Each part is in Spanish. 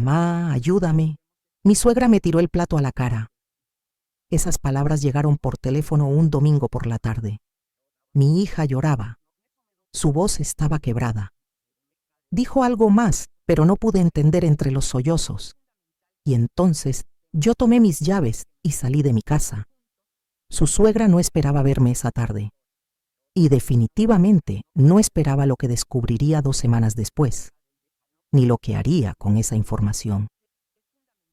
Mamá, ayúdame. Mi suegra me tiró el plato a la cara. Esas palabras llegaron por teléfono un domingo por la tarde. Mi hija lloraba. Su voz estaba quebrada. Dijo algo más, pero no pude entender entre los sollozos. Y entonces yo tomé mis llaves y salí de mi casa. Su suegra no esperaba verme esa tarde. Y definitivamente no esperaba lo que descubriría 2 semanas después, ni lo que haría con esa información.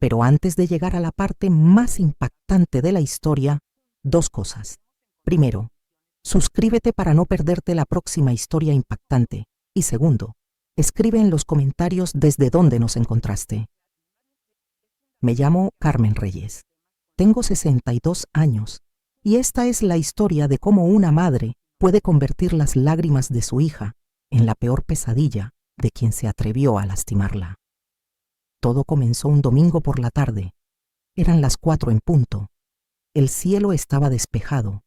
Pero antes de llegar a la parte más impactante de la historia, 2 cosas. Primero, suscríbete para no perderte la próxima historia impactante. Y segundo, escribe en los comentarios desde dónde nos encontraste. Me llamo Carmen Reyes. Tengo 62 años y esta es la historia de cómo una madre puede convertir las lágrimas de su hija en la peor pesadilla de quien se atrevió a lastimarla. Todo comenzó un domingo por la tarde. Eran las 4 en punto. El cielo estaba despejado.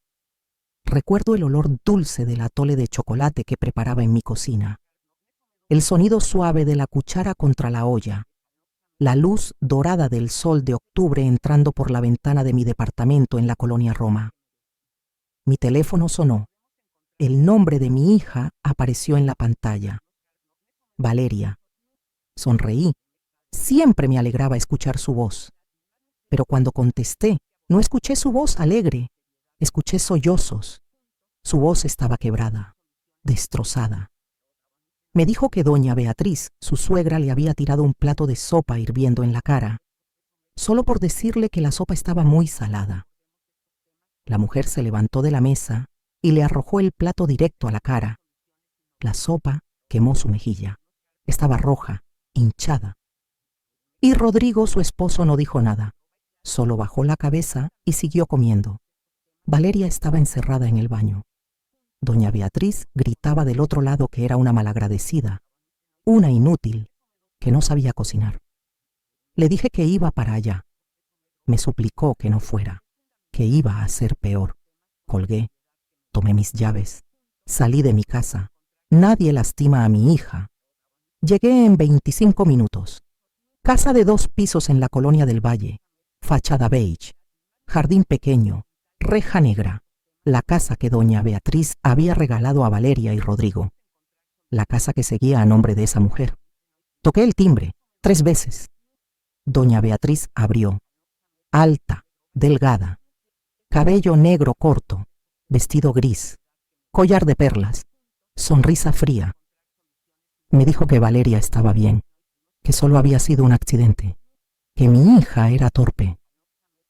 Recuerdo el olor dulce del atole de chocolate que preparaba en mi cocina. El sonido suave de la cuchara contra la olla. La luz dorada del sol de octubre entrando por la ventana de mi departamento en la colonia Roma. Mi teléfono sonó. El nombre de mi hija apareció en la pantalla. Valeria. Sonreí. Siempre me alegraba escuchar su voz. Pero cuando contesté, no escuché su voz alegre. Escuché sollozos. Su voz estaba quebrada, destrozada. Me dijo que doña Beatriz, su suegra, le había tirado un plato de sopa hirviendo en la cara, solo por decirle que la sopa estaba muy salada. La mujer se levantó de la mesa y le arrojó el plato directo a la cara. La sopa quemó su mejilla. Estaba roja, hinchada. Y Rodrigo, su esposo, no dijo nada. Solo bajó la cabeza y siguió comiendo. Valeria estaba encerrada en el baño. Doña Beatriz gritaba del otro lado que era una malagradecida, una inútil, que no sabía cocinar. Le dije que iba para allá. Me suplicó que no fuera, que iba a ser peor. Colgué, tomé mis llaves, salí de mi casa. Nadie lastima a mi hija. Llegué en 25 minutos. Casa de 2 pisos en la colonia del Valle, fachada beige, jardín pequeño, reja negra. La casa que doña Beatriz había regalado a Valeria y Rodrigo. La casa que seguía a nombre de esa mujer. Toqué el timbre 3 veces. Doña Beatriz abrió. Alta, delgada, cabello negro corto, vestido gris, collar de perlas, sonrisa fría. Me dijo que Valeria estaba bien, que solo había sido un accidente, que mi hija era torpe.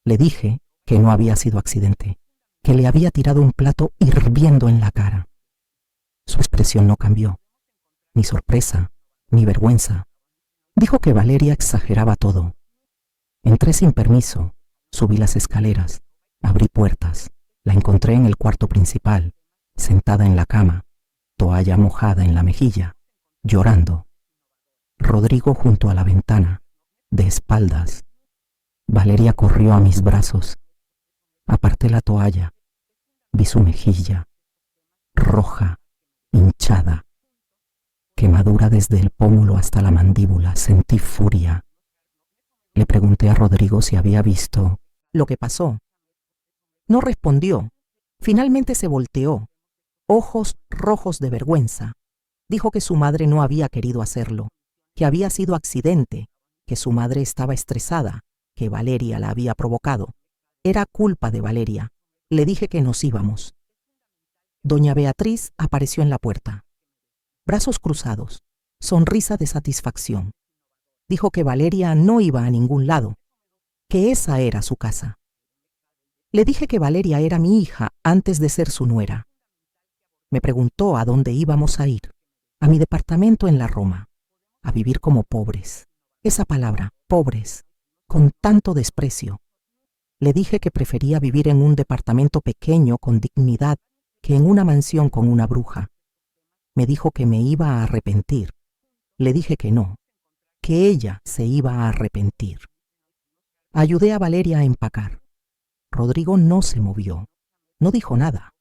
Le dije que no había sido accidente, que le había tirado un plato hirviendo en la cara. Su expresión no cambió, ni sorpresa, ni vergüenza. Dijo que Valeria exageraba todo. Entré sin permiso, subí las escaleras, abrí puertas, la encontré en el cuarto principal, sentada en la cama, toalla mojada en la mejilla, llorando. Rodrigo junto a la ventana, de espaldas. Valeria corrió a mis brazos. Aparté la toalla, vi su mejilla, roja, hinchada, quemadura desde el pómulo hasta la mandíbula. Sentí furia. Le pregunté a Rodrigo si había visto lo que pasó. No respondió. Finalmente se volteó, ojos rojos de vergüenza. Dijo que su madre no había querido hacerlo, que había sido accidente, que su madre estaba estresada, que Valeria la había provocado. Era culpa de Valeria. Le dije que nos íbamos. Doña Beatriz apareció en la puerta. Brazos cruzados, sonrisa de satisfacción. Dijo que Valeria no iba a ningún lado, que esa era su casa. Le dije que Valeria era mi hija antes de ser su nuera. Me preguntó a dónde íbamos a ir. A mi departamento en la Roma. A vivir como pobres. Esa palabra, pobres, con tanto desprecio. Le dije que prefería vivir en un departamento pequeño con dignidad que en una mansión con una bruja. Me dijo que me iba a arrepentir. Le dije que no, que ella se iba a arrepentir. Ayudé a Valeria a empacar. Rodrigo no se movió, no dijo nada.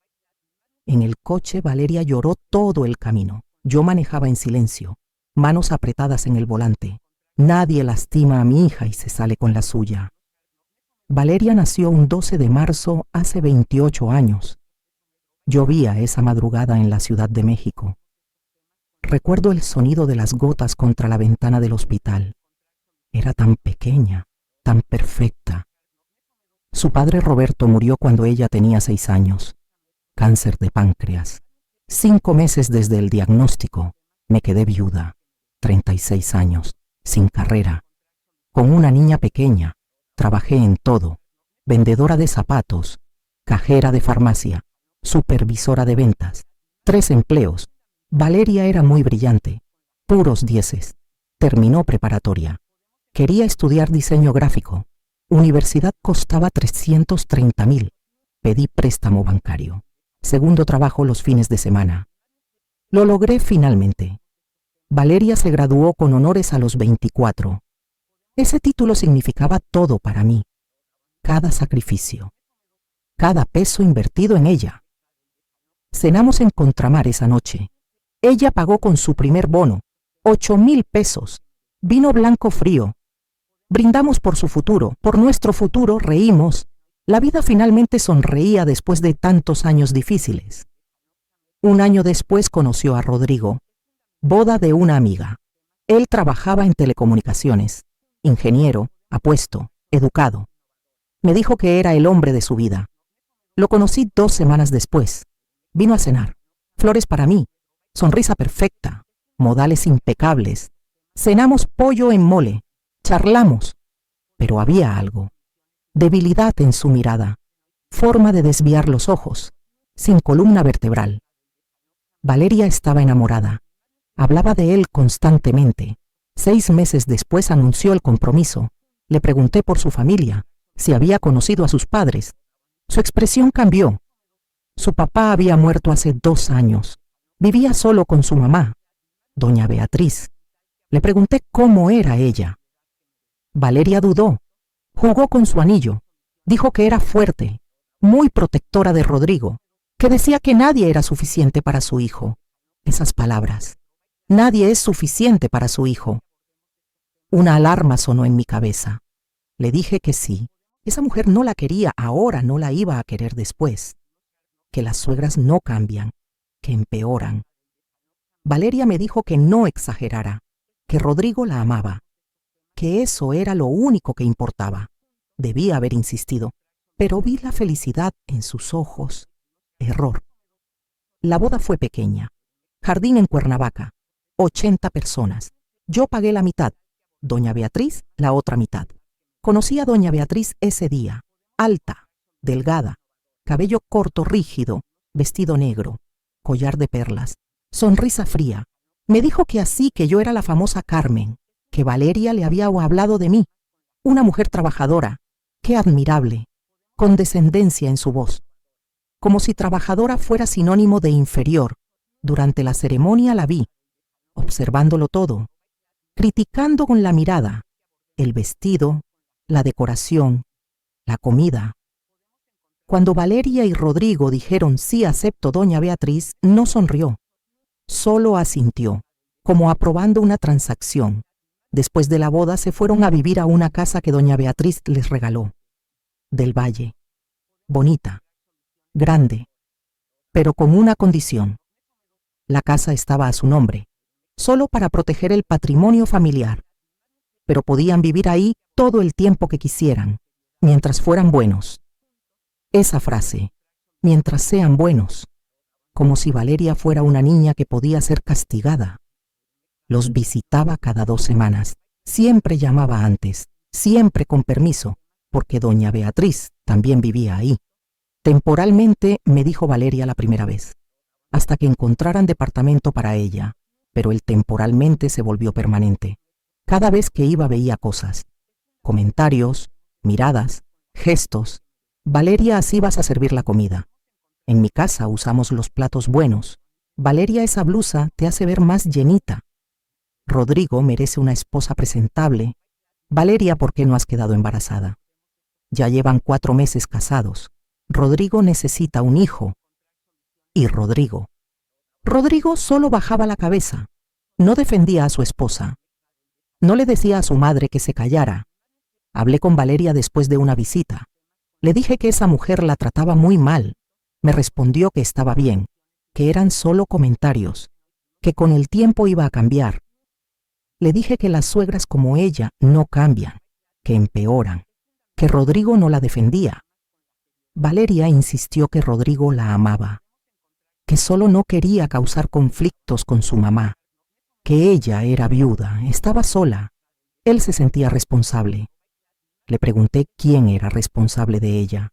En el coche Valeria lloró todo el camino. Yo manejaba en silencio, manos apretadas en el volante. Nadie lastima a mi hija y se sale con la suya. Valeria nació un 12 de marzo hace 28 años. Llovía esa madrugada en la Ciudad de México. Recuerdo el sonido de las gotas contra la ventana del hospital. Era tan pequeña, tan perfecta. Su padre Roberto murió cuando ella tenía 6 años. Cáncer de páncreas. 5 meses desde el diagnóstico. Me quedé viuda. 36 años, sin carrera. Con una niña pequeña. Trabajé en todo. Vendedora de zapatos, cajera de farmacia, supervisora de ventas. 3 empleos. Valeria era muy brillante. Puros 10. Terminó preparatoria. Quería estudiar diseño gráfico. Universidad costaba 330,000. Pedí préstamo bancario. Segundo trabajo los fines de semana. Lo logré finalmente. Valeria se graduó con honores a los 24. Ese título significaba todo para mí. Cada sacrificio. Cada peso invertido en ella. Cenamos en Contramar esa noche. Ella pagó con su primer bono, 8,000 pesos. Vino blanco frío. Brindamos por su futuro, por nuestro futuro, reímos. La vida finalmente sonreía después de tantos años difíciles. Un año después conoció a Rodrigo. Boda de una amiga. Él trabajaba en telecomunicaciones. Ingeniero, apuesto, educado. Me dijo que era el hombre de su vida. Lo conocí 2 semanas después. Vino a cenar. Flores para mí. Sonrisa perfecta. Modales impecables. Cenamos pollo en mole. Charlamos. Pero había algo. Debilidad en su mirada. Forma de desviar los ojos. Sin columna vertebral. Valeria estaba enamorada. Hablaba de él constantemente. 6 meses después anunció el compromiso. Le pregunté por su familia, si había conocido a sus padres. Su expresión cambió. Su papá había muerto hace 2 años. Vivía solo con su mamá, doña Beatriz. Le pregunté cómo era ella. Valeria dudó. Jugó con su anillo. Dijo que era fuerte, muy protectora de Rodrigo, que decía que nadie era suficiente para su hijo. Esas palabras. Nadie es suficiente para su hijo. Una alarma sonó en mi cabeza. Le dije que sí. Esa mujer no la quería ahora, no la iba a querer después. Que las suegras no cambian, que empeoran. Valeria me dijo que no exagerara, que Rodrigo la amaba, que eso era lo único que importaba. Debía haber insistido, pero vi la felicidad en sus ojos. Error. La boda fue pequeña. Jardín en Cuernavaca. 80 personas. Yo pagué la mitad. Doña Beatriz, la otra mitad. Conocí a doña Beatriz ese día. Alta, delgada, cabello corto rígido, vestido negro, collar de perlas, sonrisa fría. Me dijo que así que yo era la famosa Carmen, que Valeria le había hablado de mí. Una mujer trabajadora. Qué admirable. Condescendencia en su voz. Como si trabajadora fuera sinónimo de inferior. Durante la ceremonia la vi, observándolo todo, criticando con la mirada, el vestido, la decoración, la comida. Cuando Valeria y Rodrigo dijeron sí acepto doña Beatriz, no sonrió, solo asintió, como aprobando una transacción. Después de la boda se fueron a vivir a una casa que doña Beatriz les regaló. Del Valle. Bonita, grande, pero con una condición. La casa estaba a su nombre, solo para proteger el patrimonio familiar, pero podían vivir ahí todo el tiempo que quisieran, mientras fueran buenos. Esa frase, mientras sean buenos, como si Valeria fuera una niña que podía ser castigada. Los visitaba cada 2 semanas, siempre llamaba antes, siempre con permiso, porque doña Beatriz también vivía ahí. Temporalmente, me dijo Valeria la primera vez, hasta que encontraran departamento para ella, pero el temporalmente se volvió permanente. Cada vez que iba veía cosas, comentarios, miradas, gestos. Valeria, así vas a servir la comida. En mi casa usamos los platos buenos. Valeria, esa blusa te hace ver más llenita. Rodrigo merece una esposa presentable. Valeria, ¿por qué no has quedado embarazada? Ya llevan 4 meses casados. Rodrigo necesita un hijo. Y Rodrigo solo bajaba la cabeza. No defendía a su esposa. No le decía a su madre que se callara. Hablé con Valeria después de una visita. Le dije que esa mujer la trataba muy mal. Me respondió que estaba bien, que eran solo comentarios, que con el tiempo iba a cambiar. Le dije que las suegras como ella no cambian, que empeoran, que Rodrigo no la defendía. Valeria insistió que Rodrigo la amaba, que solo no quería causar conflictos con su mamá, que ella era viuda, estaba sola. Él se sentía responsable. Le pregunté quién era responsable de ella.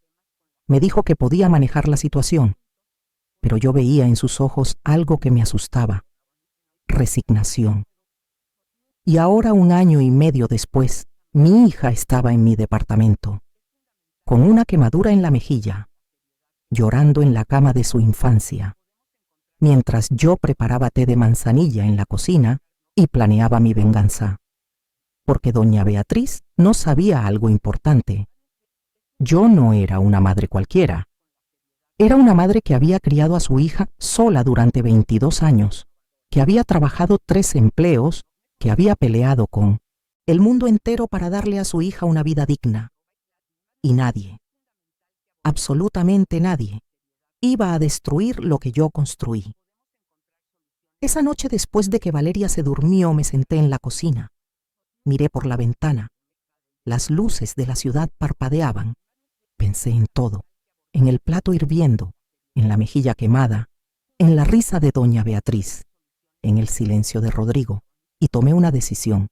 Me dijo que podía manejar la situación, pero yo veía en sus ojos algo que me asustaba: resignación. Y ahora, 1 año y medio después, mi hija estaba en mi departamento, con una quemadura en la mejilla, llorando en la cama de su infancia, mientras yo preparaba té de manzanilla en la cocina y planeaba mi venganza. Porque doña Beatriz no sabía algo importante. Yo no era una madre cualquiera. Era una madre que había criado a su hija sola durante 22 años, que había trabajado 3 empleos, que había peleado con el mundo entero para darle a su hija una vida digna. Y nadie, absolutamente nadie, iba a destruir lo que yo construí. Esa noche, después de que Valeria se durmió, me senté en la cocina. Miré por la ventana. Las luces de la ciudad parpadeaban. Pensé en todo, en el plato hirviendo, en la mejilla quemada, en la risa de doña Beatriz, en el silencio de Rodrigo, y tomé una decisión.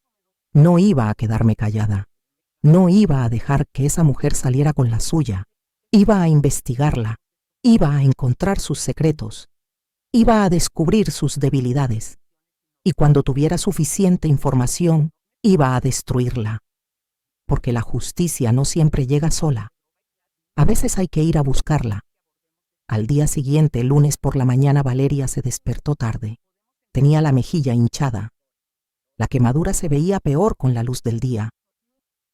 No iba a quedarme callada. No iba a dejar que esa mujer saliera con la suya. Iba a investigarla. Iba a encontrar sus secretos. Iba a descubrir sus debilidades. Y cuando tuviera suficiente información, iba a destruirla. Porque la justicia no siempre llega sola. A veces hay que ir a buscarla. Al día siguiente, el lunes por la mañana, Valeria se despertó tarde. Tenía la mejilla hinchada. La quemadura se veía peor con la luz del día.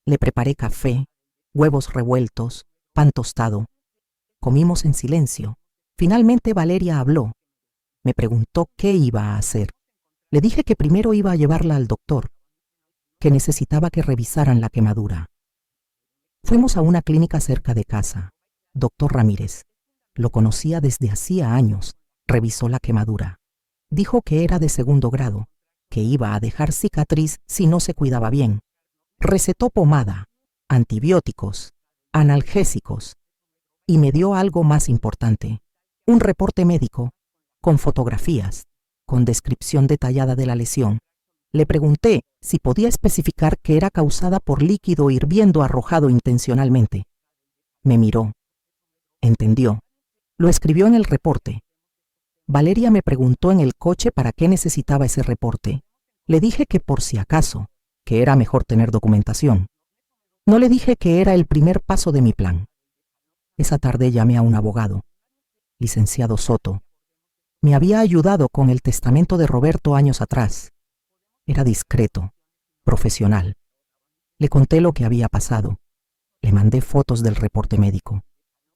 Le preparé café, huevos revueltos, pan tostado. Comimos en silencio. Finalmente Valeria habló. Me preguntó qué iba a hacer. Le dije que primero iba a llevarla al doctor, que necesitaba que revisaran la quemadura. Fuimos a una clínica cerca de casa. Doctor Ramírez. Lo conocía desde hacía años. Revisó la quemadura. Dijo que era de 2º grado, que iba a dejar cicatriz si no se cuidaba bien. Recetó pomada, antibióticos, analgésicos y me dio algo más importante: un reporte médico, con fotografías, con descripción detallada de la lesión. Le pregunté si podía especificar que era causada por líquido hirviendo arrojado intencionalmente. Me miró. Entendió. Lo escribió en el reporte. Valeria me preguntó en el coche para qué necesitaba ese reporte. Le dije que por si acaso, que era mejor tener documentación. No le dije que era el primer paso de mi plan. Esa tarde llamé a un abogado, licenciado Soto. Me había ayudado con el testamento de Roberto años atrás. Era discreto, profesional. Le conté lo que había pasado. Le mandé fotos del reporte médico.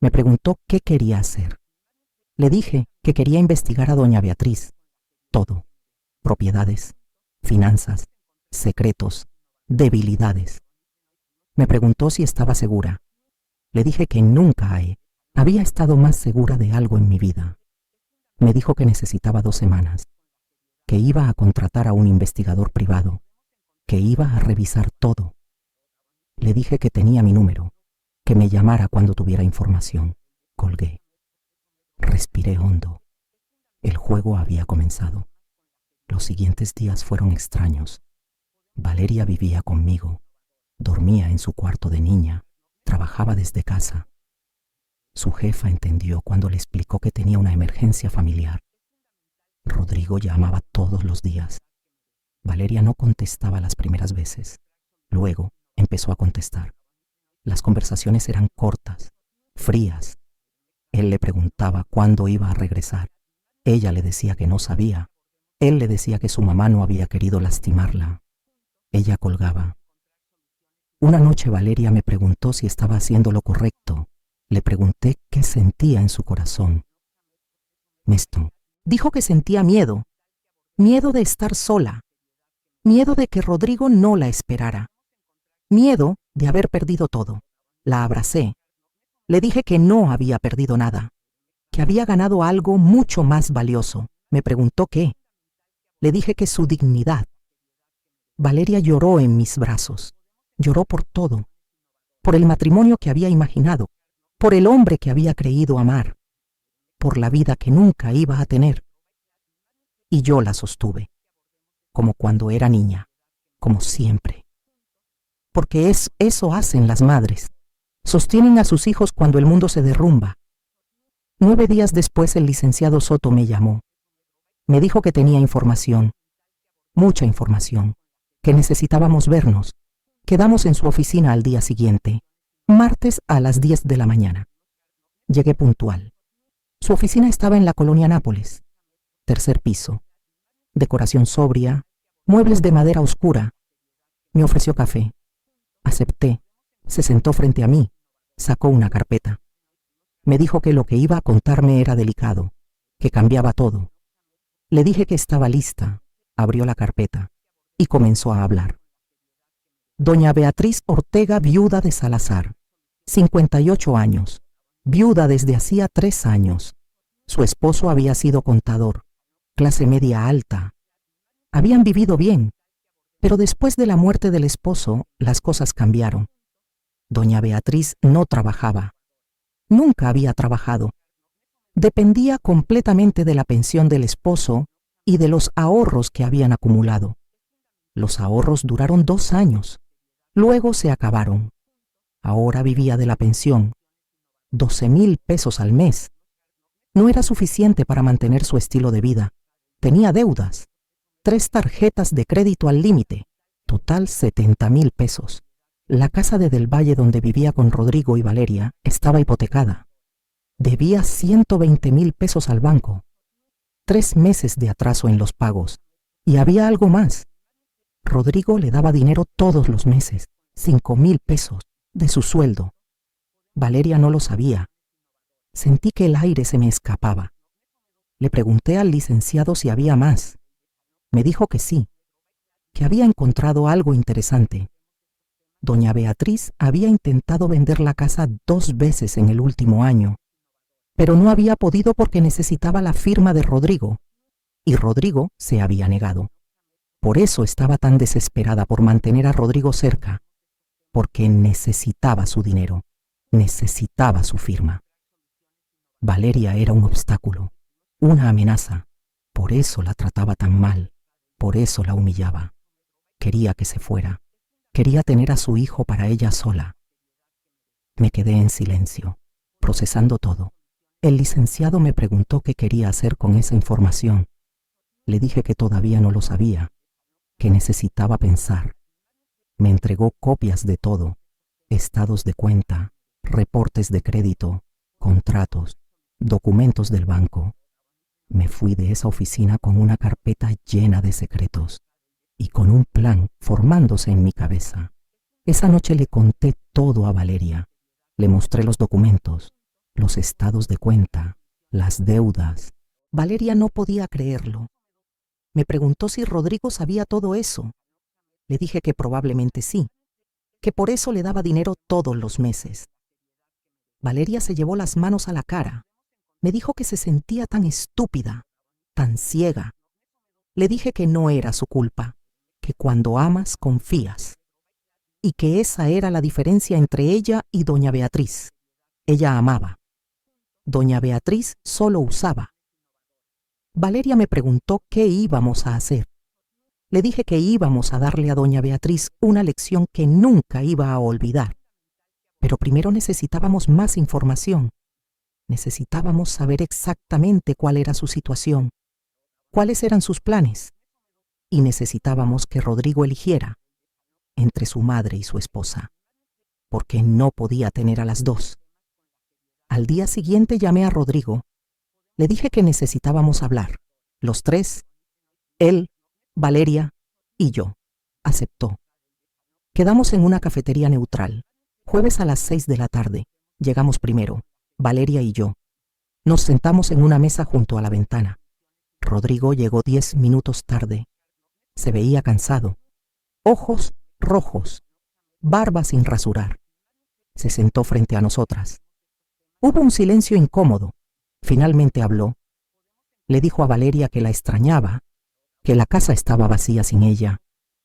Me preguntó qué quería hacer. Le dije que quería investigar a doña Beatriz. Todo. Propiedades, finanzas, secretos, debilidades. Me preguntó si estaba segura. Le dije que nunca había estado más segura de algo en mi vida. Me dijo que necesitaba 2 semanas, que iba a contratar a un investigador privado, que iba a revisar todo. Le dije que tenía mi número, que me llamara cuando tuviera información. Colgué. Respiré hondo. El juego había comenzado. Los siguientes días fueron extraños. Valeria vivía conmigo, dormía en su cuarto de niña, trabajaba desde casa. Su jefa entendió cuando le explicó que tenía una emergencia familiar. Rodrigo llamaba todos los días. Valeria no contestaba las primeras veces. Luego empezó a contestar. Las conversaciones eran cortas, frías. Él le preguntaba cuándo iba a regresar. Ella le decía que no sabía. Él le decía que su mamá no había querido lastimarla. Ella colgaba. Una noche Valeria me preguntó si estaba haciendo lo correcto. Le pregunté qué sentía en su corazón. Dijo que sentía miedo de estar sola, Miedo de que Rodrigo no la esperara. Miedo de haber perdido todo. La abracé. Le dije que no había perdido nada, que había ganado algo mucho más valioso. Me preguntó qué. Le dije que su dignidad. Valeria lloró en mis brazos. Lloró por todo. Por el matrimonio que había imaginado. Por el hombre que había creído amar. Por la vida que nunca iba a tener. Y yo la sostuve. Como cuando era niña. Como siempre. Porque eso hacen las madres. Sostienen a sus hijos cuando el mundo se derrumba. 9 días después el licenciado Soto me llamó. Me dijo que tenía información. Mucha información. Que necesitábamos vernos. Quedamos en su oficina al día siguiente. Martes a las 10 de la mañana. Llegué puntual. Su oficina estaba en la colonia Nápoles. 3er piso. Decoración sobria. Muebles de madera oscura. Me ofreció café. Acepté. Se sentó frente a mí. Sacó una carpeta. Me dijo que lo que iba a contarme era delicado, que cambiaba todo. Le dije que estaba lista. Abrió la carpeta y comenzó a hablar. Doña Beatriz Ortega, viuda de Salazar, 58 años, viuda desde hacía 3 años. Su esposo había sido contador, clase media alta. Habían vivido bien, pero después de la muerte del esposo, las cosas cambiaron. Doña Beatriz no trabajaba. Nunca había trabajado. Dependía completamente de la pensión del esposo y de los ahorros que habían acumulado. Los ahorros duraron 2 años. Luego se acabaron. Ahora vivía de la pensión. 12,000 pesos al mes. No era suficiente para mantener su estilo de vida. Tenía deudas. 3 tarjetas de crédito al límite. Total 70,000 pesos. La casa de Del Valle donde vivía con Rodrigo y Valeria estaba hipotecada. Debía 120,000 pesos al banco. 3 meses de atraso en los pagos. Y había algo más. Rodrigo le daba dinero todos los meses, 5,000 pesos, de su sueldo. Valeria no lo sabía. Sentí que el aire se me escapaba. Le pregunté al licenciado si había más. Me dijo que sí, que había encontrado algo interesante. Doña Beatriz había intentado vender la casa 2 veces en el último año, pero no había podido porque necesitaba la firma de Rodrigo, y Rodrigo se había negado. Por eso estaba tan desesperada por mantener a Rodrigo cerca, porque necesitaba su dinero, necesitaba su firma. Valeria era un obstáculo, una amenaza. Por eso la trataba tan mal, por eso la humillaba. Quería que se fuera, quería tener a su hijo para ella sola. Me quedé en silencio, procesando todo. El licenciado me preguntó qué quería hacer con esa información. Le dije que todavía no lo sabía, que necesitaba pensar. Me entregó copias de todo, estados de cuenta, reportes de crédito, contratos, documentos del banco. Me fui de esa oficina con una carpeta llena de secretos y con un plan formándose en mi cabeza. Esa noche le conté todo a Valeria. Le mostré los documentos, los estados de cuenta, las deudas. Valeria no podía creerlo. Me preguntó si Rodrigo sabía todo eso. Le dije que probablemente sí, que por eso le daba dinero todos los meses. Valeria se llevó las manos a la cara. Me dijo que se sentía tan estúpida, tan ciega. Le dije que no era su culpa, que cuando amas confías, y que esa era la diferencia entre ella y doña Beatriz. Ella amaba. Doña Beatriz solo usaba. Valeria me preguntó qué íbamos a hacer. Le dije que íbamos a darle a doña Beatriz una lección que nunca iba a olvidar. Pero primero necesitábamos más información. Necesitábamos saber exactamente cuál era su situación, cuáles eran sus planes, y necesitábamos que Rodrigo eligiera entre su madre y su esposa, porque no podía tener a las dos. Al día siguiente llamé a Rodrigo. Le dije que necesitábamos hablar, los 3, él, Valeria y yo. Aceptó. Quedamos en una cafetería neutral, jueves a las 6 de la tarde. Llegamos primero, Valeria y yo. Nos sentamos en una mesa junto a la ventana. Rodrigo llegó 10 minutos tarde. Se veía cansado. ojos rojos, barba sin rasurar. Se sentó frente a nosotras. Hubo un silencio incómodo. Finalmente habló. Le dijo a Valeria que la extrañaba, que la casa estaba vacía sin ella,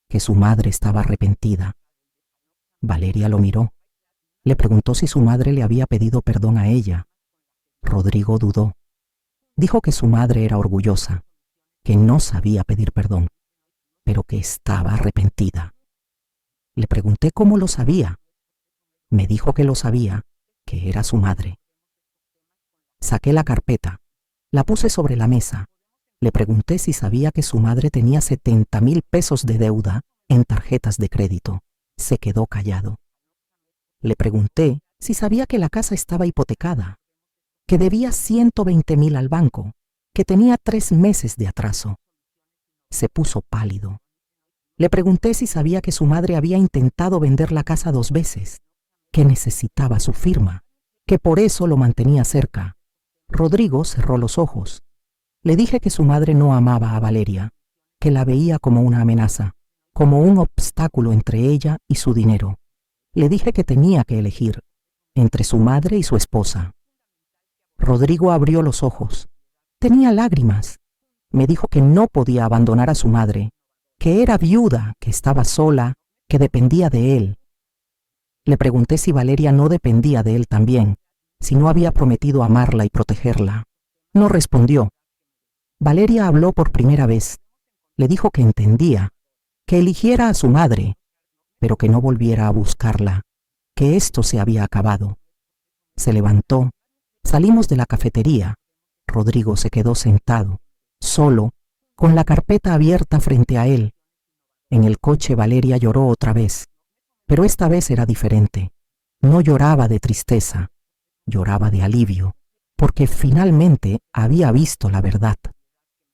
que su madre estaba arrepentida. Valeria lo miró. Le preguntó si su madre le había pedido perdón a ella. Rodrigo dudó. Dijo que su madre era orgullosa, que no sabía pedir perdón, pero que estaba arrepentida. Le pregunté cómo lo sabía. Me dijo que lo sabía, que era su madre. Saqué la carpeta, la puse sobre la mesa. Le pregunté si sabía que su madre tenía 70,000 pesos de deuda en tarjetas de crédito. Se quedó callado. Le pregunté si sabía que la casa estaba hipotecada, que debía 120,000 al banco, que tenía 3 meses de atraso. Se puso pálido. Le pregunté si sabía que su madre había intentado vender la casa 2 veces, que necesitaba su firma, que por eso lo mantenía cerca. Rodrigo cerró los ojos. Le dije que su madre no amaba a Valeria, que la veía como una amenaza, como un obstáculo entre ella y su dinero. Le dije que tenía que elegir entre su madre y su esposa. Rodrigo abrió los ojos. Tenía lágrimas. Me dijo que no podía abandonar a su madre, que era viuda, que estaba sola, que dependía de él. Le pregunté si Valeria no dependía de él también, si no había prometido amarla y protegerla. No respondió. Valeria habló por primera vez. Le dijo que entendía, que eligiera a su madre, pero que no volviera a buscarla, que esto se había acabado. Se levantó. Salimos de la cafetería. Rodrigo se quedó sentado, solo, con la carpeta abierta frente a él. En el coche Valeria lloró otra vez, pero esta vez era diferente. No lloraba de tristeza, lloraba de alivio, porque finalmente había visto la verdad.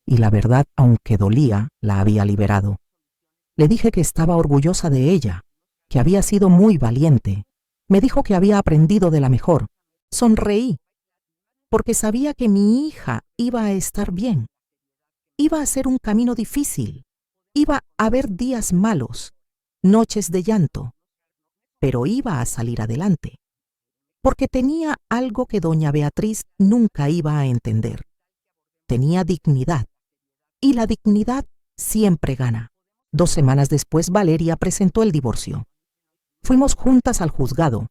Y la verdad, aunque dolía, la había liberado. Le dije que estaba orgullosa de ella, que había sido muy valiente. Me dijo que había aprendido de la mejor. Sonreí, porque sabía que mi hija iba a estar bien. Iba a ser un camino difícil. Iba a haber días malos, noches de llanto, pero iba a salir adelante, porque tenía algo que doña Beatriz nunca iba a entender. Tenía dignidad, y la dignidad siempre gana. 2 semanas después, Valeria presentó el divorcio. Fuimos juntas al juzgado,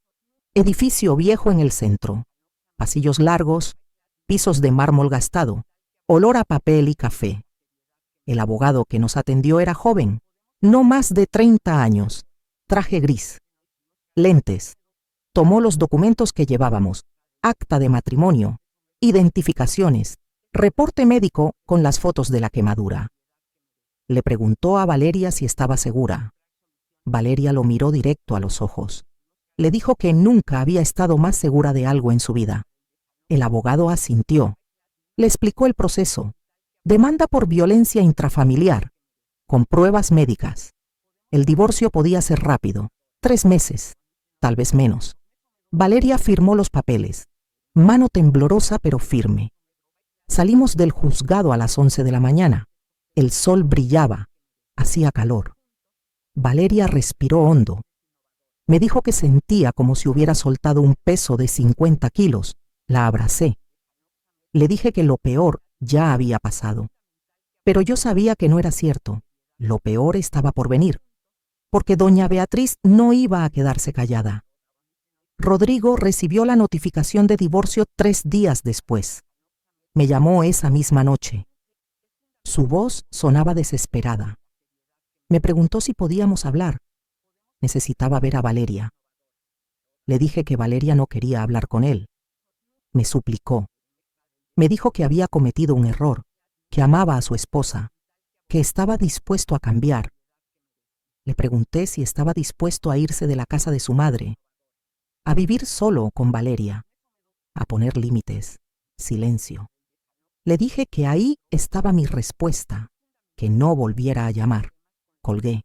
edificio viejo en el centro, pasillos largos, pisos de mármol gastado, olor a papel y café. El abogado que nos atendió era joven, no más de 30 años, traje gris, lentes. Tomó los documentos que llevábamos, acta de matrimonio, identificaciones, reporte médico con las fotos de la quemadura. Le preguntó a Valeria si estaba segura. Valeria lo miró directo a los ojos. Le dijo que nunca había estado más segura de algo en su vida. El abogado asintió. Le explicó el proceso. Demanda por violencia intrafamiliar, con pruebas médicas. El divorcio podía ser rápido, 3 meses, tal vez menos. Valeria firmó los papeles, mano temblorosa pero firme. Salimos del juzgado a las 11 de la mañana. El sol brillaba, hacía calor. Valeria respiró hondo. Me dijo que sentía como si hubiera soltado un peso de 50 kilos. La abracé. Le dije que lo peor ya había pasado. Pero yo sabía que no era cierto. Lo peor estaba por venir, porque doña Beatriz no iba a quedarse callada. Rodrigo recibió la notificación de divorcio 3 días después. Me llamó esa misma noche. Su voz sonaba desesperada. Me preguntó si podíamos hablar. Necesitaba ver a Valeria. Le dije que Valeria no quería hablar con él. Me suplicó. Me dijo que había cometido un error, que amaba a su esposa, que estaba dispuesto a cambiar. Le pregunté si estaba dispuesto a irse de la casa de su madre, a vivir solo con Valeria, a poner límites, silencio. Le dije que ahí estaba mi respuesta, que no volviera a llamar. Colgué.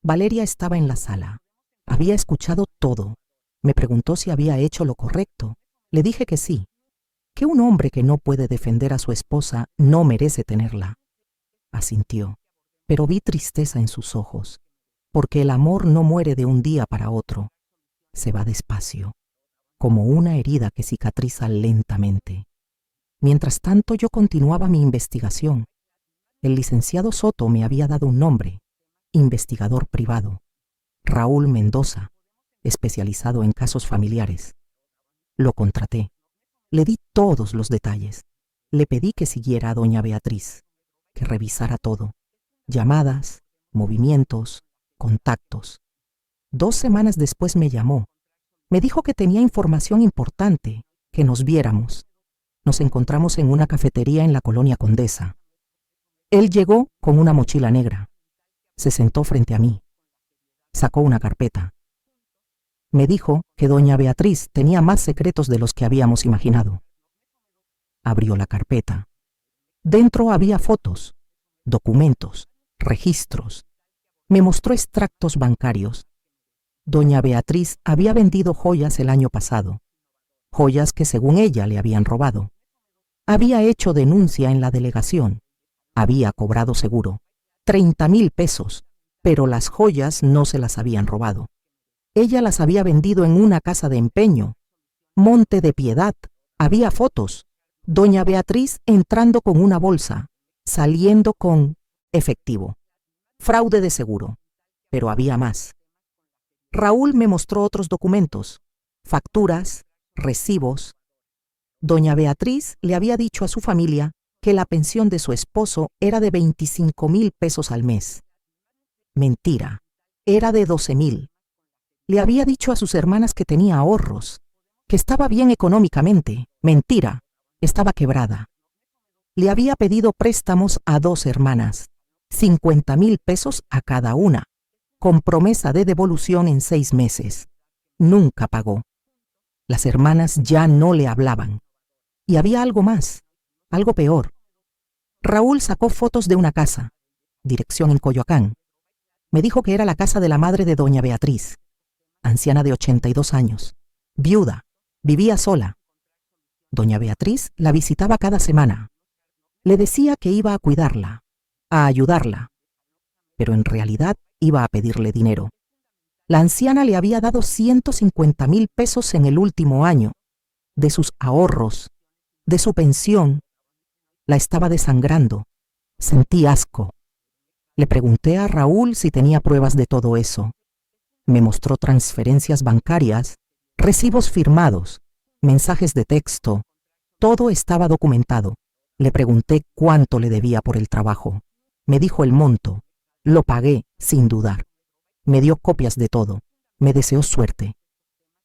Valeria estaba en la sala. Había escuchado todo. Me preguntó si había hecho lo correcto. Le dije que sí, que un hombre que no puede defender a su esposa no merece tenerla. Asintió, pero vi tristeza en sus ojos. porque el amor no muere de un día para otro. Se va despacio, como una herida que cicatriza lentamente. Mientras tanto, yo continuaba mi investigación. El licenciado Soto me había dado un nombre: investigador privado. Raúl Mendoza, especializado en casos familiares. Lo contraté. Le di todos los detalles. Le pedí que siguiera a doña Beatriz, que revisara todo: llamadas, movimientos, contactos. 2 semanas después me llamó. Me dijo que tenía información importante, que nos viéramos. Nos encontramos en una cafetería en la colonia Condesa. Él llegó con una mochila negra. Se sentó frente a mí. Sacó una carpeta. Me dijo que doña Beatriz tenía más secretos de los que habíamos imaginado. Abrió la carpeta. Dentro había fotos, documentos, registros. Me mostró extractos bancarios. Doña Beatriz había vendido joyas el año pasado, joyas que según ella le habían robado. Había hecho denuncia en la delegación. Había cobrado seguro, 30,000 pesos, pero las joyas no se las habían robado. Ella las había vendido en una casa de empeño. Monte de Piedad. Había fotos. Doña Beatriz entrando con una bolsa, saliendo con efectivo. Fraude de seguro. Pero había más. Raúl me mostró otros documentos, facturas, recibos. Doña Beatriz le había dicho a su familia que la pensión de su esposo era de 25,000 pesos al mes. Mentira, era de 12,000. Le había dicho a sus hermanas que tenía ahorros, que estaba bien económicamente. Mentira, estaba quebrada. Le había pedido préstamos a 2 hermanas, 50,000 pesos a cada una, con promesa de devolución en 6 meses. Nunca pagó. Las hermanas ya no le hablaban. Y había algo más, algo peor. Raúl sacó fotos de una casa, dirección en Coyoacán. Me dijo que era la casa de la madre de doña Beatriz, anciana de 82 años, viuda, vivía sola. Doña Beatriz la visitaba cada semana. Le decía que iba a cuidarla, a ayudarla, pero en realidad iba a pedirle dinero. La anciana le había dado 150,000 pesos en el último año, de sus ahorros, de su pensión. La estaba desangrando. Sentí asco. Le pregunté a Raúl si tenía pruebas de todo eso. Me mostró transferencias bancarias, recibos firmados, mensajes de texto. Todo estaba documentado. Le pregunté cuánto le debía por el trabajo. Me dijo el monto. Lo pagué sin dudar. Me dio copias de todo. Me deseó suerte.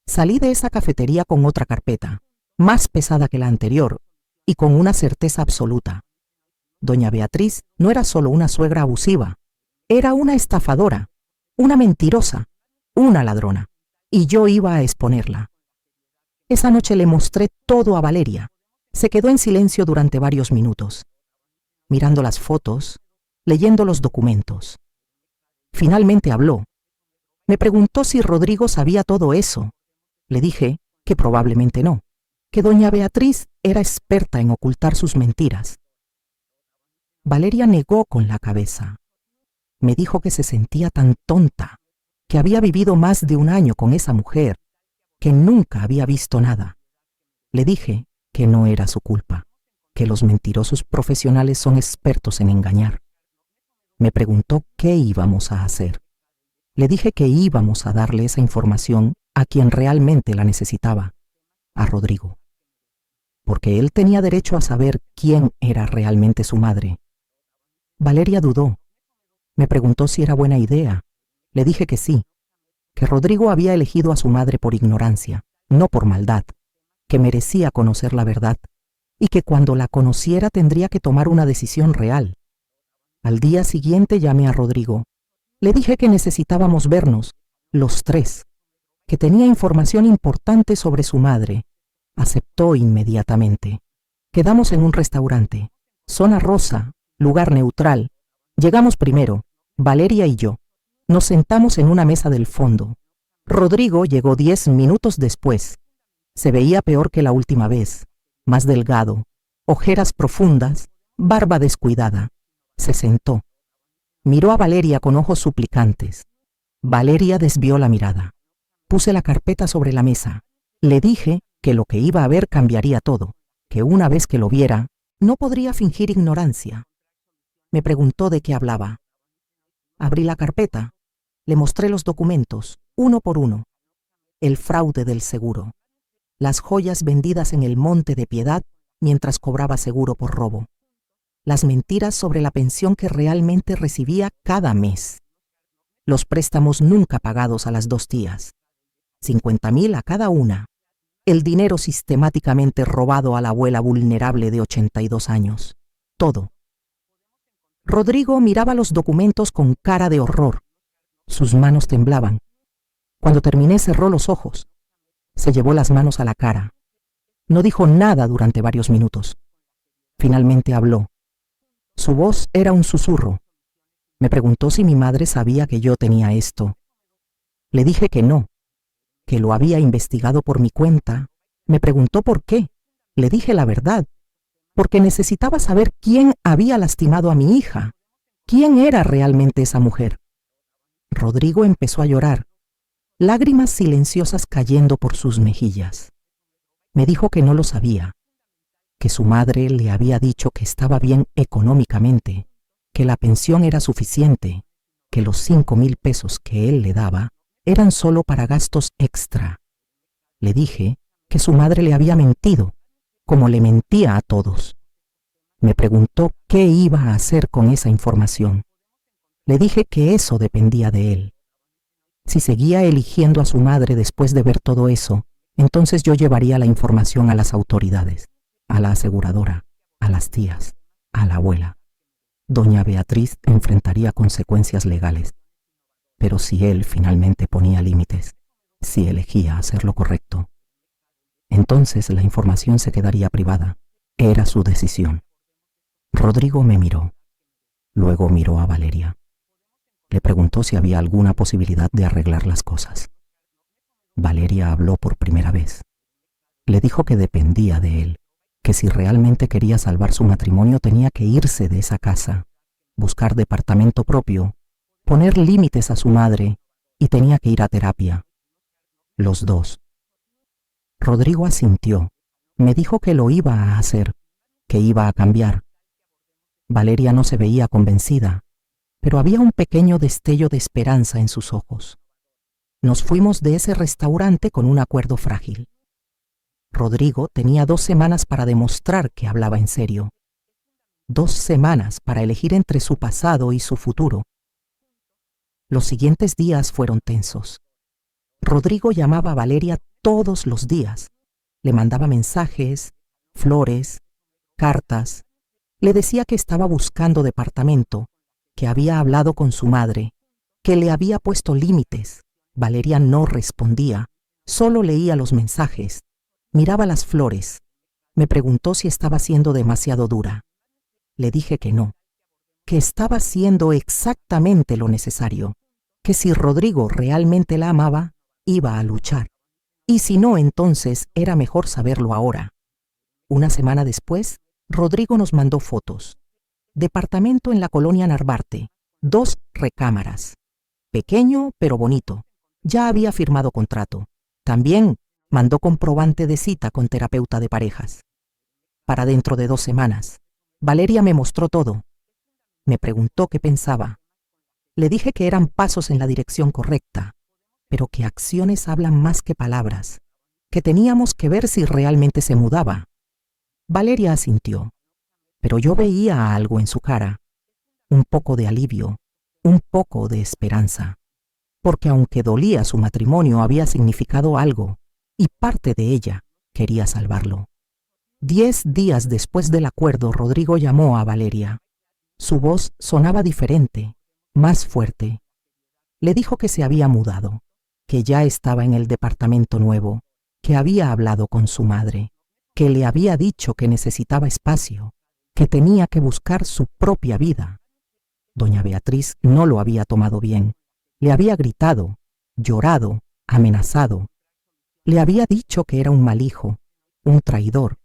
Salí de esa cafetería con otra carpeta, más pesada que la anterior, y con una certeza absoluta. Doña Beatriz no era solo una suegra abusiva, era una estafadora, una mentirosa, una ladrona, y yo iba a exponerla. Esa noche le mostré todo a Valeria. Se quedó en silencio durante varios minutos, mirando las fotos, leyendo los documentos. Finalmente habló. Me preguntó si Rodrigo sabía todo eso. Le dije que probablemente no, que doña Beatriz era experta en ocultar sus mentiras. Valeria negó con la cabeza. Me dijo que se sentía tan tonta, que había vivido más de 1 año con esa mujer, que nunca había visto nada. Le dije que no era su culpa, que los mentirosos profesionales son expertos en engañar. Me preguntó qué íbamos a hacer. Le dije que íbamos a darle esa información a quien realmente la necesitaba, a Rodrigo, porque él tenía derecho a saber quién era realmente su madre. Valeria dudó. Me preguntó si era buena idea. Le dije que sí, que Rodrigo había elegido a su madre por ignorancia, no por maldad, que merecía conocer la verdad y que cuando la conociera tendría que tomar una decisión real. Al día siguiente llamé a Rodrigo. Le dije que necesitábamos vernos, los 3, que tenía información importante sobre su madre. Aceptó inmediatamente. Quedamos en un restaurante, zona rosa, lugar neutral. Llegamos primero, Valeria y yo. Nos sentamos en una mesa del fondo. Rodrigo llegó 10 minutos después. Se veía peor que la última vez, más delgado, ojeras profundas, barba descuidada. Se sentó. Miró a Valeria con ojos suplicantes. Valeria desvió la mirada. Puse la carpeta sobre la mesa. Le dije que lo que iba a ver cambiaría todo, que una vez que lo viera, no podría fingir ignorancia. Me preguntó de qué hablaba. Abrí la carpeta. Le mostré los documentos, uno por uno. El fraude del seguro. Las joyas vendidas en el Monte de Piedad mientras cobraba seguro por robo. Las mentiras sobre la pensión que realmente recibía cada mes. Los préstamos nunca pagados a las 2 tías. 50.000 a cada una. El dinero sistemáticamente robado a la abuela vulnerable de 82 años. Todo. Rodrigo miraba los documentos con cara de horror. Sus manos temblaban. Cuando terminé cerró los ojos. Se llevó las manos a la cara. No dijo nada durante varios minutos. Finalmente habló. Su voz era un susurro. Me preguntó si mi madre sabía que yo tenía esto. Le dije que no, que lo había investigado por mi cuenta. Me preguntó por qué. Le dije la verdad, porque necesitaba saber quién había lastimado a mi hija, quién era realmente esa mujer. Rodrigo empezó a llorar, lágrimas silenciosas cayendo por sus mejillas. Me dijo que no lo sabía, que su madre le había dicho que estaba bien económicamente, que la pensión era suficiente, que los 5.000 pesos que él le daba eran solo para gastos extra. Le dije que su madre le había mentido, como le mentía a todos. Me preguntó qué iba a hacer con esa información. Le dije que eso dependía de él. Si seguía eligiendo a su madre después de ver todo eso, entonces yo llevaría la información a las autoridades, a la aseguradora, a las tías, a la abuela. Doña Beatriz enfrentaría consecuencias legales. Pero si él finalmente ponía límites, si elegía hacer lo correcto, entonces la información se quedaría privada. Era su decisión. Rodrigo me miró. Luego miró a Valeria. Le preguntó si había alguna posibilidad de arreglar las cosas. Valeria habló por primera vez. Le dijo que dependía de él, que si realmente quería salvar su matrimonio tenía que irse de esa casa, buscar departamento propio, poner límites a su madre y tenía que ir a terapia. Los dos. Rodrigo asintió. Me dijo que lo iba a hacer, que iba a cambiar. Valeria no se veía convencida, pero había un pequeño destello de esperanza en sus ojos. Nos fuimos de ese restaurante con un acuerdo frágil. Rodrigo tenía 2 semanas para demostrar que hablaba en serio. 2 semanas para elegir entre su pasado y su futuro. Los siguientes días fueron tensos. Rodrigo llamaba a Valeria todos los días. Le mandaba mensajes, flores, cartas. Le decía que estaba buscando departamento, que había hablado con su madre, que le había puesto límites. Valeria no respondía, solo leía los mensajes, miraba las flores. Me preguntó si estaba siendo demasiado dura. Le dije que no, que estaba haciendo exactamente lo necesario, que si Rodrigo realmente la amaba, iba a luchar. Y si no, entonces era mejor saberlo ahora. Una semana después, Rodrigo nos mandó fotos. Departamento en la colonia Narvarte, 2 recámaras. Pequeño, pero bonito. Ya había firmado contrato. También mandó comprobante de cita con terapeuta de parejas. Para dentro de 2 semanas. Valeria me mostró todo. Me preguntó qué pensaba. Le dije que eran pasos en la dirección correcta, pero que acciones hablan más que palabras, que teníamos que ver si realmente se mudaba. Valeria asintió, pero yo veía algo en su cara, un poco de alivio, un poco de esperanza, porque aunque dolía su matrimonio había significado algo, y parte de ella quería salvarlo. 10 días después del acuerdo, Rodrigo llamó a Valeria. Su voz sonaba diferente, más fuerte. Le dijo que se había mudado, que ya estaba en el departamento nuevo, que había hablado con su madre, que le había dicho que necesitaba espacio, que tenía que buscar su propia vida. Doña Beatriz no lo había tomado bien. Le había gritado, llorado, amenazado. Le había dicho que era un mal hijo, un traidor,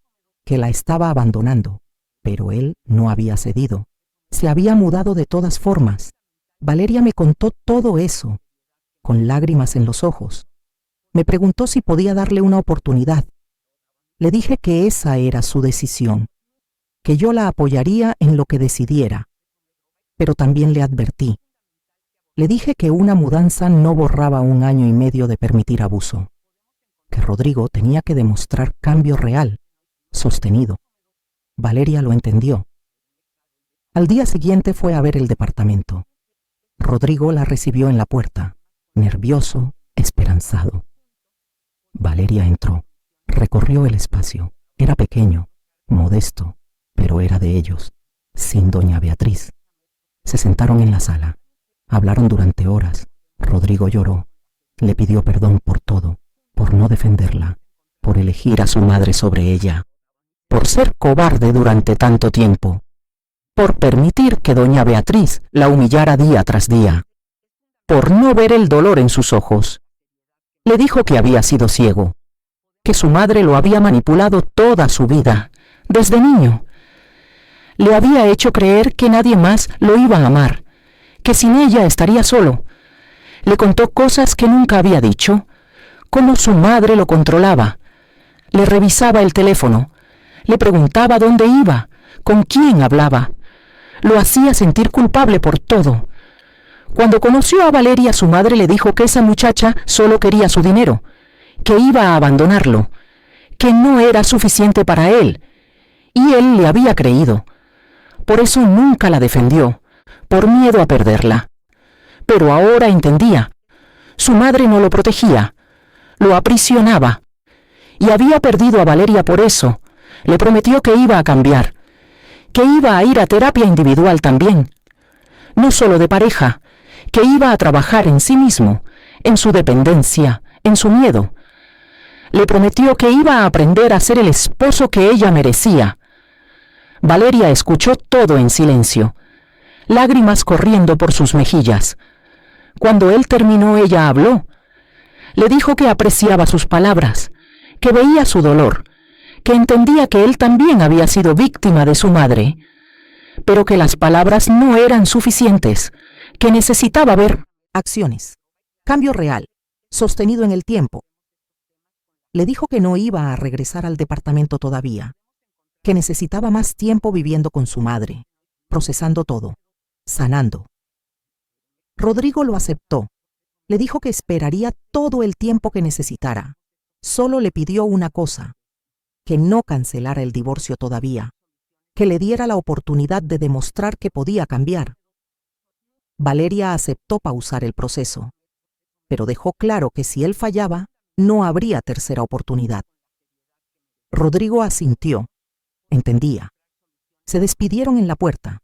que la estaba abandonando, pero él no había cedido. Se había mudado de todas formas. Valeria me contó todo eso. con lágrimas en los ojos. Me preguntó si podía darle una oportunidad. Le dije que esa era su decisión, que yo la apoyaría en lo que decidiera, pero también le advertí. Le dije que una mudanza no borraba 1 año y medio de permitir abuso, que Rodrigo tenía que demostrar cambio real, sostenido. Valeria lo entendió. Al día siguiente fue a ver el departamento. Rodrigo la recibió en la puerta, nervioso, esperanzado. Valeria entró, recorrió el espacio. Era pequeño, modesto, pero era de ellos, sin doña Beatriz. Se sentaron en la sala. Hablaron durante horas. Rodrigo lloró. Le pidió perdón por todo, por no defenderla, por elegir a su madre sobre ella, por ser cobarde durante tanto tiempo, por permitir que doña Beatriz la humillara día tras día, por no ver el dolor en sus ojos. Le dijo que había sido ciego, que su madre lo había manipulado toda su vida, desde niño. Le había hecho creer que nadie más lo iba a amar, que sin ella estaría solo. Le contó cosas que nunca había dicho, cómo su madre lo controlaba. Le revisaba el teléfono, le preguntaba dónde iba, con quién hablaba. Lo hacía sentir culpable por todo. Cuando conoció a Valeria, su madre le dijo que esa muchacha solo quería su dinero, que iba a abandonarlo, que no era suficiente para él, y él le había creído. Por eso nunca la defendió, por miedo a perderla. Pero ahora entendía. Su madre no lo protegía, lo aprisionaba, y había perdido a Valeria por eso. Le prometió que iba a cambiar, que iba a ir a terapia individual también, no solo de pareja, que iba a trabajar en sí mismo, en su dependencia, en su miedo. Le prometió que iba a aprender a ser el esposo que ella merecía. Valeria escuchó todo en silencio, lágrimas corriendo por sus mejillas. Cuando él terminó, ella habló. Le dijo que apreciaba sus palabras, que veía su dolor, que entendía que él también había sido víctima de su madre, pero que las palabras no eran suficientes, que necesitaba ver acciones, cambio real, sostenido en el tiempo. Le dijo que no iba a regresar al departamento todavía, que necesitaba más tiempo viviendo con su madre, procesando todo, sanando. Rodrigo lo aceptó. Le dijo que esperaría todo el tiempo que necesitara. Solo le pidió una cosa: que no cancelara el divorcio todavía, que le diera la oportunidad de demostrar que podía cambiar. Valeria aceptó pausar el proceso, pero dejó claro que si él fallaba, no habría tercera oportunidad. Rodrigo asintió, entendía. Se despidieron en la puerta,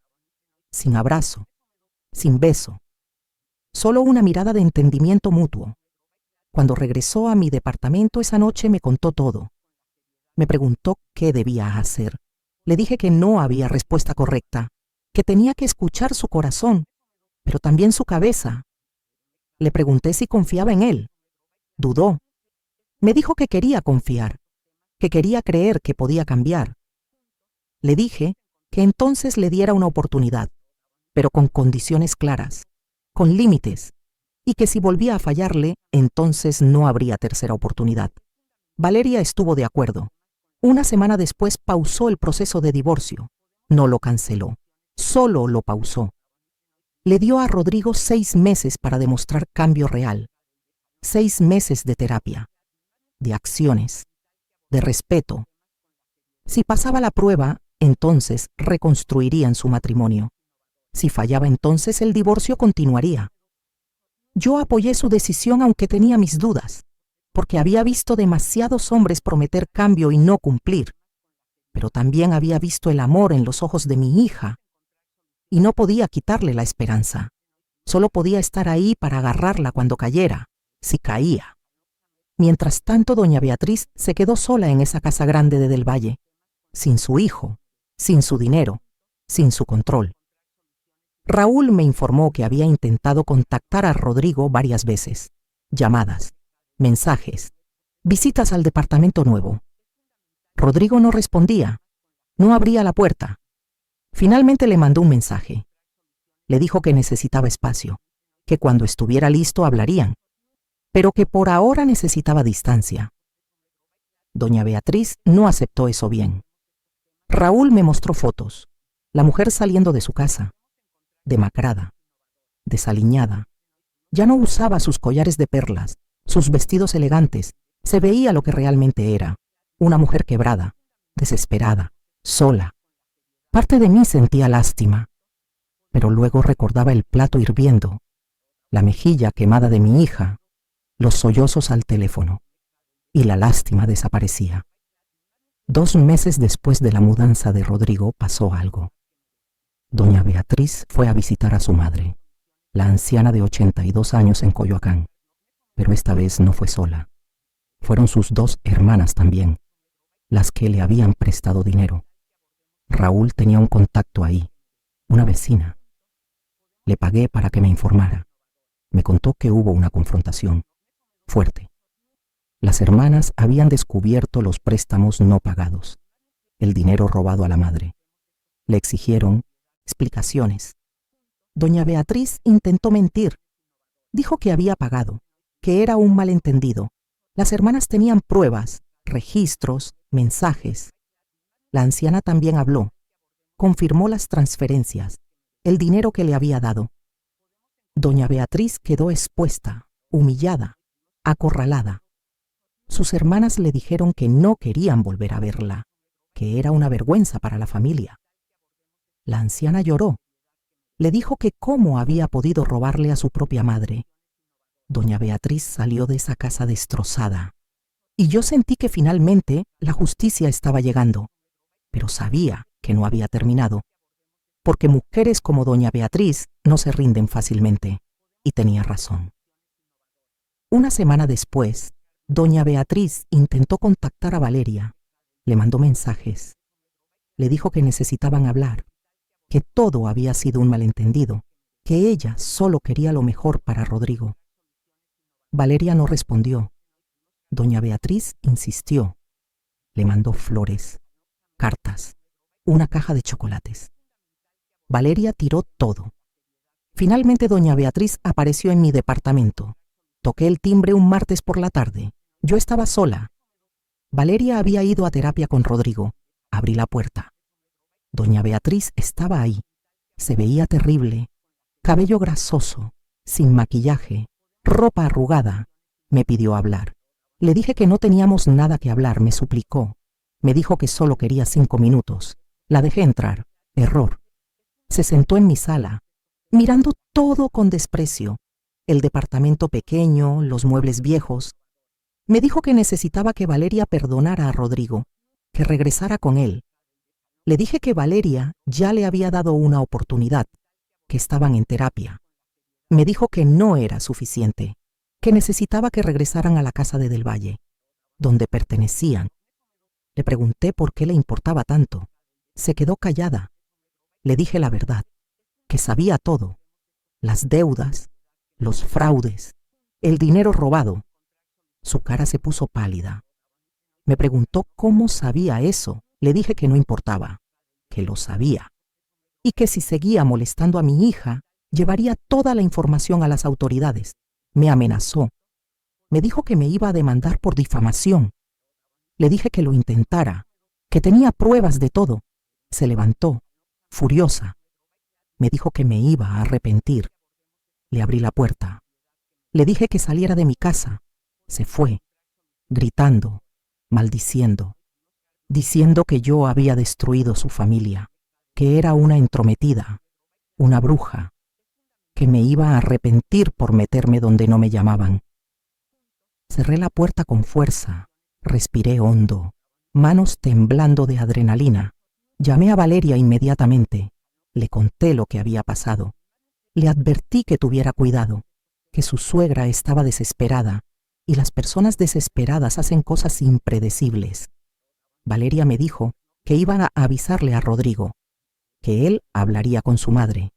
sin abrazo, sin beso, solo una mirada de entendimiento mutuo. Cuando regresó a mi departamento esa noche me contó todo. Me preguntó qué debía hacer. Le dije que no había respuesta correcta, que tenía que escuchar su corazón, pero también su cabeza. Le pregunté si confiaba en él. Dudó. Me dijo que quería confiar, que quería creer que podía cambiar. Le dije que entonces le diera una oportunidad, pero con condiciones claras, con límites, y que si volvía a fallarle, entonces no habría tercera oportunidad. Valeria estuvo de acuerdo. Una semana después pausó el proceso de divorcio. No lo canceló, solo lo pausó. Le dio a Rodrigo 6 meses para demostrar cambio real. 6 meses de terapia, de acciones, de respeto. Si pasaba la prueba, entonces reconstruirían su matrimonio. Si fallaba, entonces el divorcio continuaría. Yo apoyé su decisión aunque tenía mis dudas, porque había visto demasiados hombres prometer cambio y no cumplir. Pero también había visto el amor en los ojos de mi hija, y no podía quitarle la esperanza. Solo podía estar ahí para agarrarla cuando cayera, si caía. Mientras tanto, doña Beatriz se quedó sola en esa casa grande de Del Valle, sin su hijo, sin su dinero, sin su control. Raúl me informó que había intentado contactar a Rodrigo varias veces. Llamadas, mensajes, visitas al departamento nuevo. Rodrigo no respondía, no abría la puerta. Finalmente le mandó un mensaje. Le dijo que necesitaba espacio, que cuando estuviera listo hablarían, pero que por ahora necesitaba distancia. Doña Beatriz no aceptó eso bien. Raúl me mostró fotos. La mujer saliendo de su casa, demacrada, desaliñada. Ya no usaba sus collares de perlas, sus vestidos elegantes. Se veía lo que realmente era, una mujer quebrada, desesperada, sola. Parte de mí sentía lástima, pero luego recordaba el plato hirviendo, la mejilla quemada de mi hija, los sollozos al teléfono, y la lástima desaparecía. 2 meses después de la mudanza de Rodrigo pasó algo. Doña Beatriz fue a visitar a su madre, la anciana de 82 años en Coyoacán, pero esta vez no fue sola. Fueron sus 2 hermanas también, las que le habían prestado dinero. Raúl tenía un contacto ahí, una vecina. Le pagué para que me informara. Me contó que hubo una confrontación fuerte. Las hermanas habían descubierto los préstamos no pagados, el dinero robado a la madre. Le exigieron explicaciones. Doña Beatriz intentó mentir. Dijo que había pagado, que era un malentendido. Las hermanas tenían pruebas, registros, mensajes. La anciana también habló. Confirmó las transferencias, el dinero que le había dado. Doña Beatriz quedó expuesta, humillada, acorralada. Sus hermanas le dijeron que no querían volver a verla, que era una vergüenza para la familia. La anciana lloró. Le dijo que cómo había podido robarle a su propia madre. Doña Beatriz salió de esa casa destrozada, y yo sentí que finalmente la justicia estaba llegando, pero sabía que no había terminado, porque mujeres como doña Beatriz no se rinden fácilmente, y tenía razón. Una semana después, doña Beatriz intentó contactar a Valeria. Le mandó mensajes. Le dijo que necesitaban hablar, que todo había sido un malentendido, que ella solo quería lo mejor para Rodrigo. Valeria no respondió. Doña Beatriz insistió. Le mandó flores, cartas, una caja de chocolates. Valeria tiró todo. Finalmente doña Beatriz apareció en mi departamento. Toqué el timbre un martes por la tarde. Yo estaba sola. Valeria había ido a terapia con Rodrigo. Abrí la puerta. Doña Beatriz estaba ahí. Se veía terrible. Cabello grasoso, sin maquillaje, ropa arrugada. Me pidió hablar. Le dije que no teníamos nada que hablar, me suplicó. Me dijo que solo quería 5 minutos. La dejé entrar. Error. Se sentó en mi sala, mirando todo con desprecio. El departamento pequeño, los muebles viejos. Me dijo que necesitaba que Valeria perdonara a Rodrigo, que regresara con él. Le dije que Valeria ya le había dado una oportunidad, que estaban en terapia. Me dijo que no era suficiente, que necesitaba que regresaran a la casa de Del Valle, donde pertenecían. Le pregunté por qué le importaba tanto. Se quedó callada. Le dije la verdad, que sabía todo, las deudas, los fraudes, el dinero robado. Su cara se puso pálida. Me preguntó cómo sabía eso. Le dije que no importaba, que lo sabía, y que si seguía molestando a mi hija, llevaría toda la información a las autoridades. Me amenazó. Me dijo que me iba a demandar por difamación. Le dije que lo intentara, que tenía pruebas de todo. Se levantó, furiosa. Me dijo que me iba a arrepentir. Le abrí la puerta. Le dije que saliera de mi casa. Se fue, gritando, maldiciendo, diciendo que yo había destruido su familia, que era una entrometida, una bruja, que me iba a arrepentir por meterme donde no me llamaban. Cerré la puerta con fuerza, respiré hondo, manos temblando de adrenalina. Llamé a Valeria inmediatamente. Le conté lo que había pasado. Le advertí que tuviera cuidado, que su suegra estaba desesperada, y las personas desesperadas hacen cosas impredecibles. Valeria me dijo que iban a avisarle a Rodrigo, que él hablaría con su madre.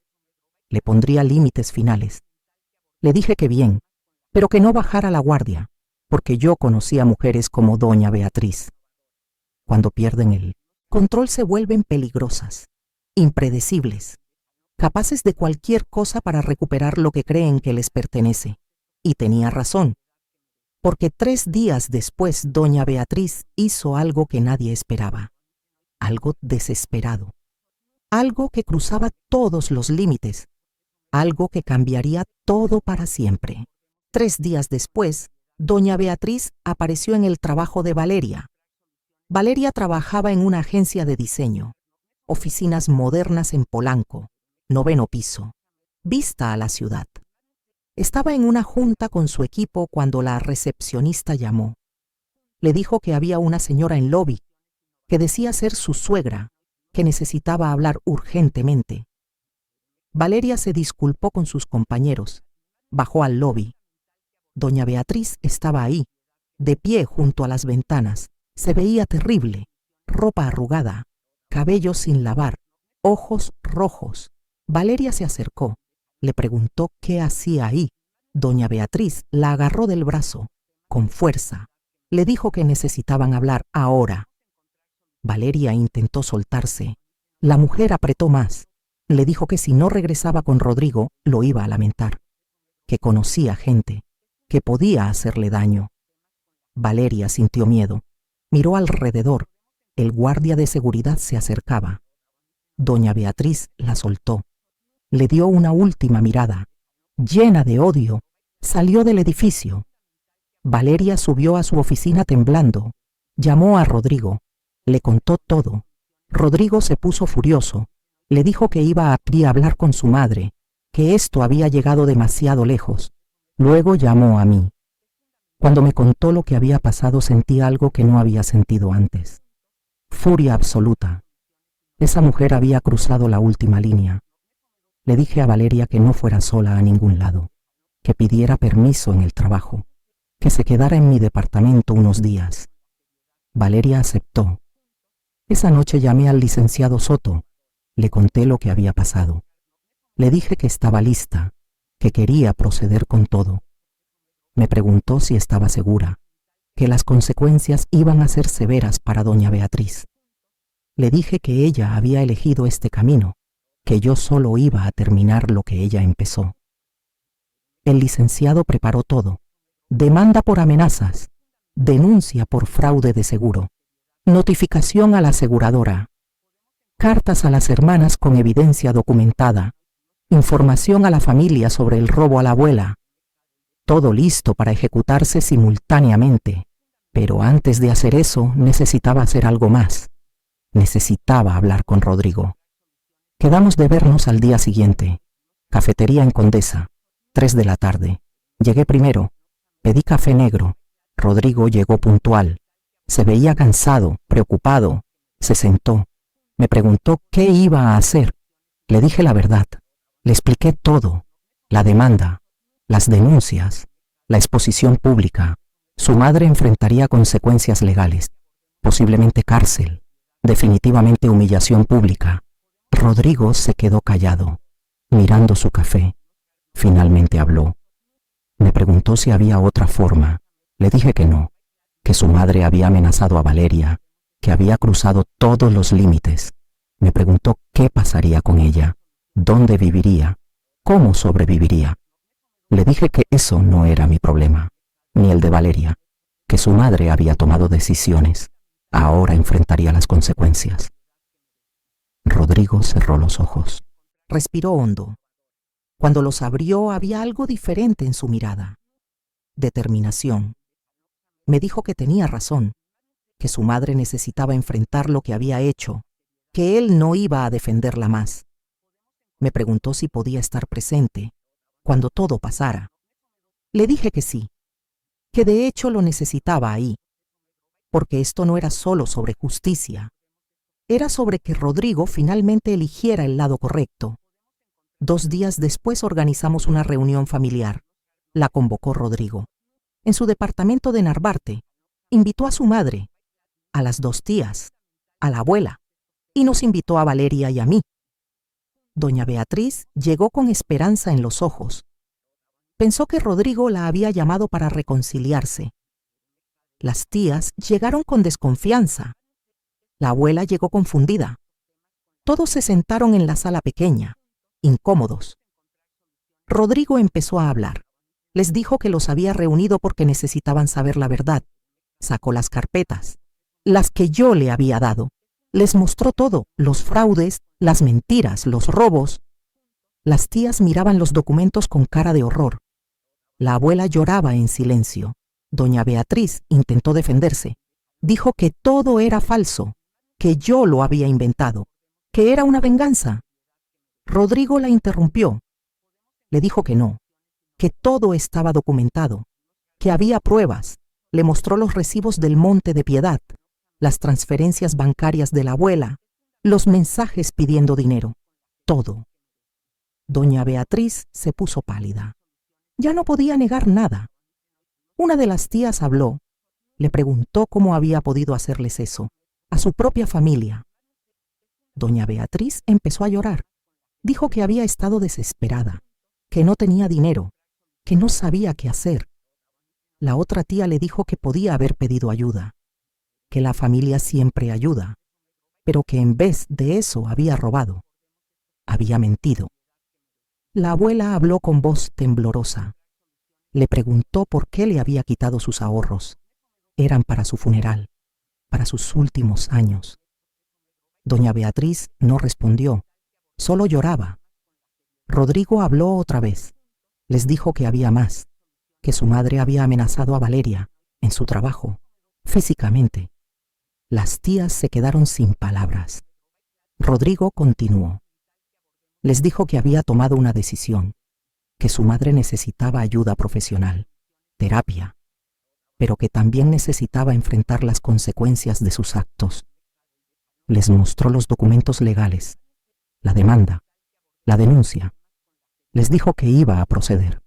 Le pondría límites finales. Le dije que bien, pero que no bajara la guardia, porque yo conocía mujeres como doña Beatriz. Cuando pierden el control se vuelven peligrosas, impredecibles, capaces de cualquier cosa para recuperar lo que creen que les pertenece. Y tenía razón. porque 3 días después doña Beatriz hizo algo que nadie esperaba, algo desesperado, algo que cruzaba todos los límites, algo que cambiaría todo para siempre. 3 días después, doña Beatriz apareció en el trabajo de Valeria. Valeria trabajaba en una agencia de diseño, oficinas modernas en Polanco, 9º piso, vista a la ciudad. Estaba en una junta con su equipo cuando la recepcionista llamó. Le dijo que había una señora en lobby, que decía ser su suegra, que necesitaba hablar urgentemente. Valeria se disculpó con sus compañeros, bajó al lobby. Doña Beatriz estaba ahí, de pie junto a las ventanas. Se veía terrible, ropa arrugada, cabello sin lavar, ojos rojos. Valeria se acercó, le preguntó qué hacía ahí. Doña Beatriz la agarró del brazo, con fuerza. Le dijo que necesitaban hablar ahora. Valeria intentó soltarse. La mujer apretó más. Le dijo que si no regresaba con Rodrigo, lo iba a lamentar, que conocía gente, que podía hacerle daño. Valeria sintió miedo. Miró alrededor. El guardia de seguridad se acercaba. Doña Beatriz la soltó. Le dio una última mirada. Llena de odio, salió del edificio. Valeria subió a su oficina temblando. Llamó a Rodrigo. Le contó todo. Rodrigo se puso furioso. Le dijo que iba a hablar con su madre, que esto había llegado demasiado lejos. Luego llamó a mí. Cuando me contó lo que había pasado sentí algo que no había sentido antes. Furia absoluta. Esa mujer había cruzado la última línea. Le dije a Valeria que no fuera sola a ningún lado, que pidiera permiso en el trabajo, que se quedara en mi departamento unos días. Valeria aceptó. Esa noche llamé al licenciado Soto. Le conté lo que había pasado. Le dije que estaba lista, que quería proceder con todo. Me preguntó si estaba segura, que las consecuencias iban a ser severas para doña Beatriz. Le dije que ella había elegido este camino, que yo solo iba a terminar lo que ella empezó. El licenciado preparó todo. Demanda por amenazas, denuncia por fraude de seguro, notificación a la aseguradora, cartas a las hermanas con evidencia documentada, información a la familia sobre el robo a la abuela. Todo listo para ejecutarse simultáneamente, pero antes de hacer eso necesitaba hacer algo más. Necesitaba hablar con Rodrigo. Quedamos de vernos al día siguiente. Cafetería en Condesa, 3 de la tarde. Llegué primero. Pedí café negro. Rodrigo llegó puntual. Se veía cansado, preocupado. Se sentó. Me preguntó qué iba a hacer. Le dije la verdad. Le expliqué todo. La demanda, las denuncias, la exposición pública. Su madre enfrentaría consecuencias legales, posiblemente cárcel, definitivamente humillación pública. Rodrigo se quedó callado, mirando su café. Finalmente habló. Me preguntó si había otra forma. Le dije que no, que su madre había amenazado a Valeria, que había cruzado todos los límites. Me preguntó qué pasaría con ella, dónde viviría, cómo sobreviviría. Le dije que eso no era mi problema, ni el de Valeria, que su madre había tomado decisiones. Ahora enfrentaría las consecuencias. Rodrigo cerró los ojos. Respiró hondo. Cuando los abrió había algo diferente en su mirada. Determinación. Me dijo que tenía razón, que su madre necesitaba enfrentar lo que había hecho, que él no iba a defenderla más. Me preguntó si podía estar presente cuando todo pasara. Le dije que sí, que de hecho lo necesitaba ahí, porque esto no era solo sobre justicia, era sobre que Rodrigo finalmente eligiera el lado correcto. 2 días después organizamos una reunión familiar. La convocó Rodrigo. En su departamento de Narvarte, invitó a su madre, a las 2 tías, a la abuela, y nos invitó a Valeria y a mí. Doña Beatriz llegó con esperanza en los ojos. Pensó que Rodrigo la había llamado para reconciliarse. Las tías llegaron con desconfianza. La abuela llegó confundida. Todos se sentaron en la sala pequeña, incómodos. Rodrigo empezó a hablar. Les dijo que los había reunido porque necesitaban saber la verdad. Sacó las carpetas, las que yo le había dado. Les mostró todo, los fraudes, las mentiras, los robos. Las tías miraban los documentos con cara de horror. La abuela lloraba en silencio. Doña Beatriz intentó defenderse. Dijo que todo era falso, que yo lo había inventado, que era una venganza. Rodrigo la interrumpió. Le dijo que no, que todo estaba documentado, que había pruebas. Le mostró los recibos del Monte de Piedad, las transferencias bancarias de la abuela, los mensajes pidiendo dinero, todo. Doña Beatriz se puso pálida. Ya no podía negar nada. Una de las tías habló, le preguntó cómo había podido hacerles eso, a su propia familia. Doña Beatriz empezó a llorar. Dijo que había estado desesperada, que no tenía dinero, que no sabía qué hacer. La otra tía le dijo que podía haber pedido ayuda, que la familia siempre ayuda, pero que en vez de eso había robado, había mentido. La abuela habló con voz temblorosa. Le preguntó por qué le había quitado sus ahorros. Eran para su funeral, para sus últimos años. Doña Beatriz no respondió, solo lloraba. Rodrigo habló otra vez. Les dijo que había más, que su madre había amenazado a Valeria en su trabajo, físicamente. Las tías se quedaron sin palabras. Rodrigo continuó. Les dijo que había tomado una decisión, que su madre necesitaba ayuda profesional, terapia, pero que también necesitaba enfrentar las consecuencias de sus actos. Les mostró los documentos legales, la demanda, la denuncia. Les dijo que iba a proceder,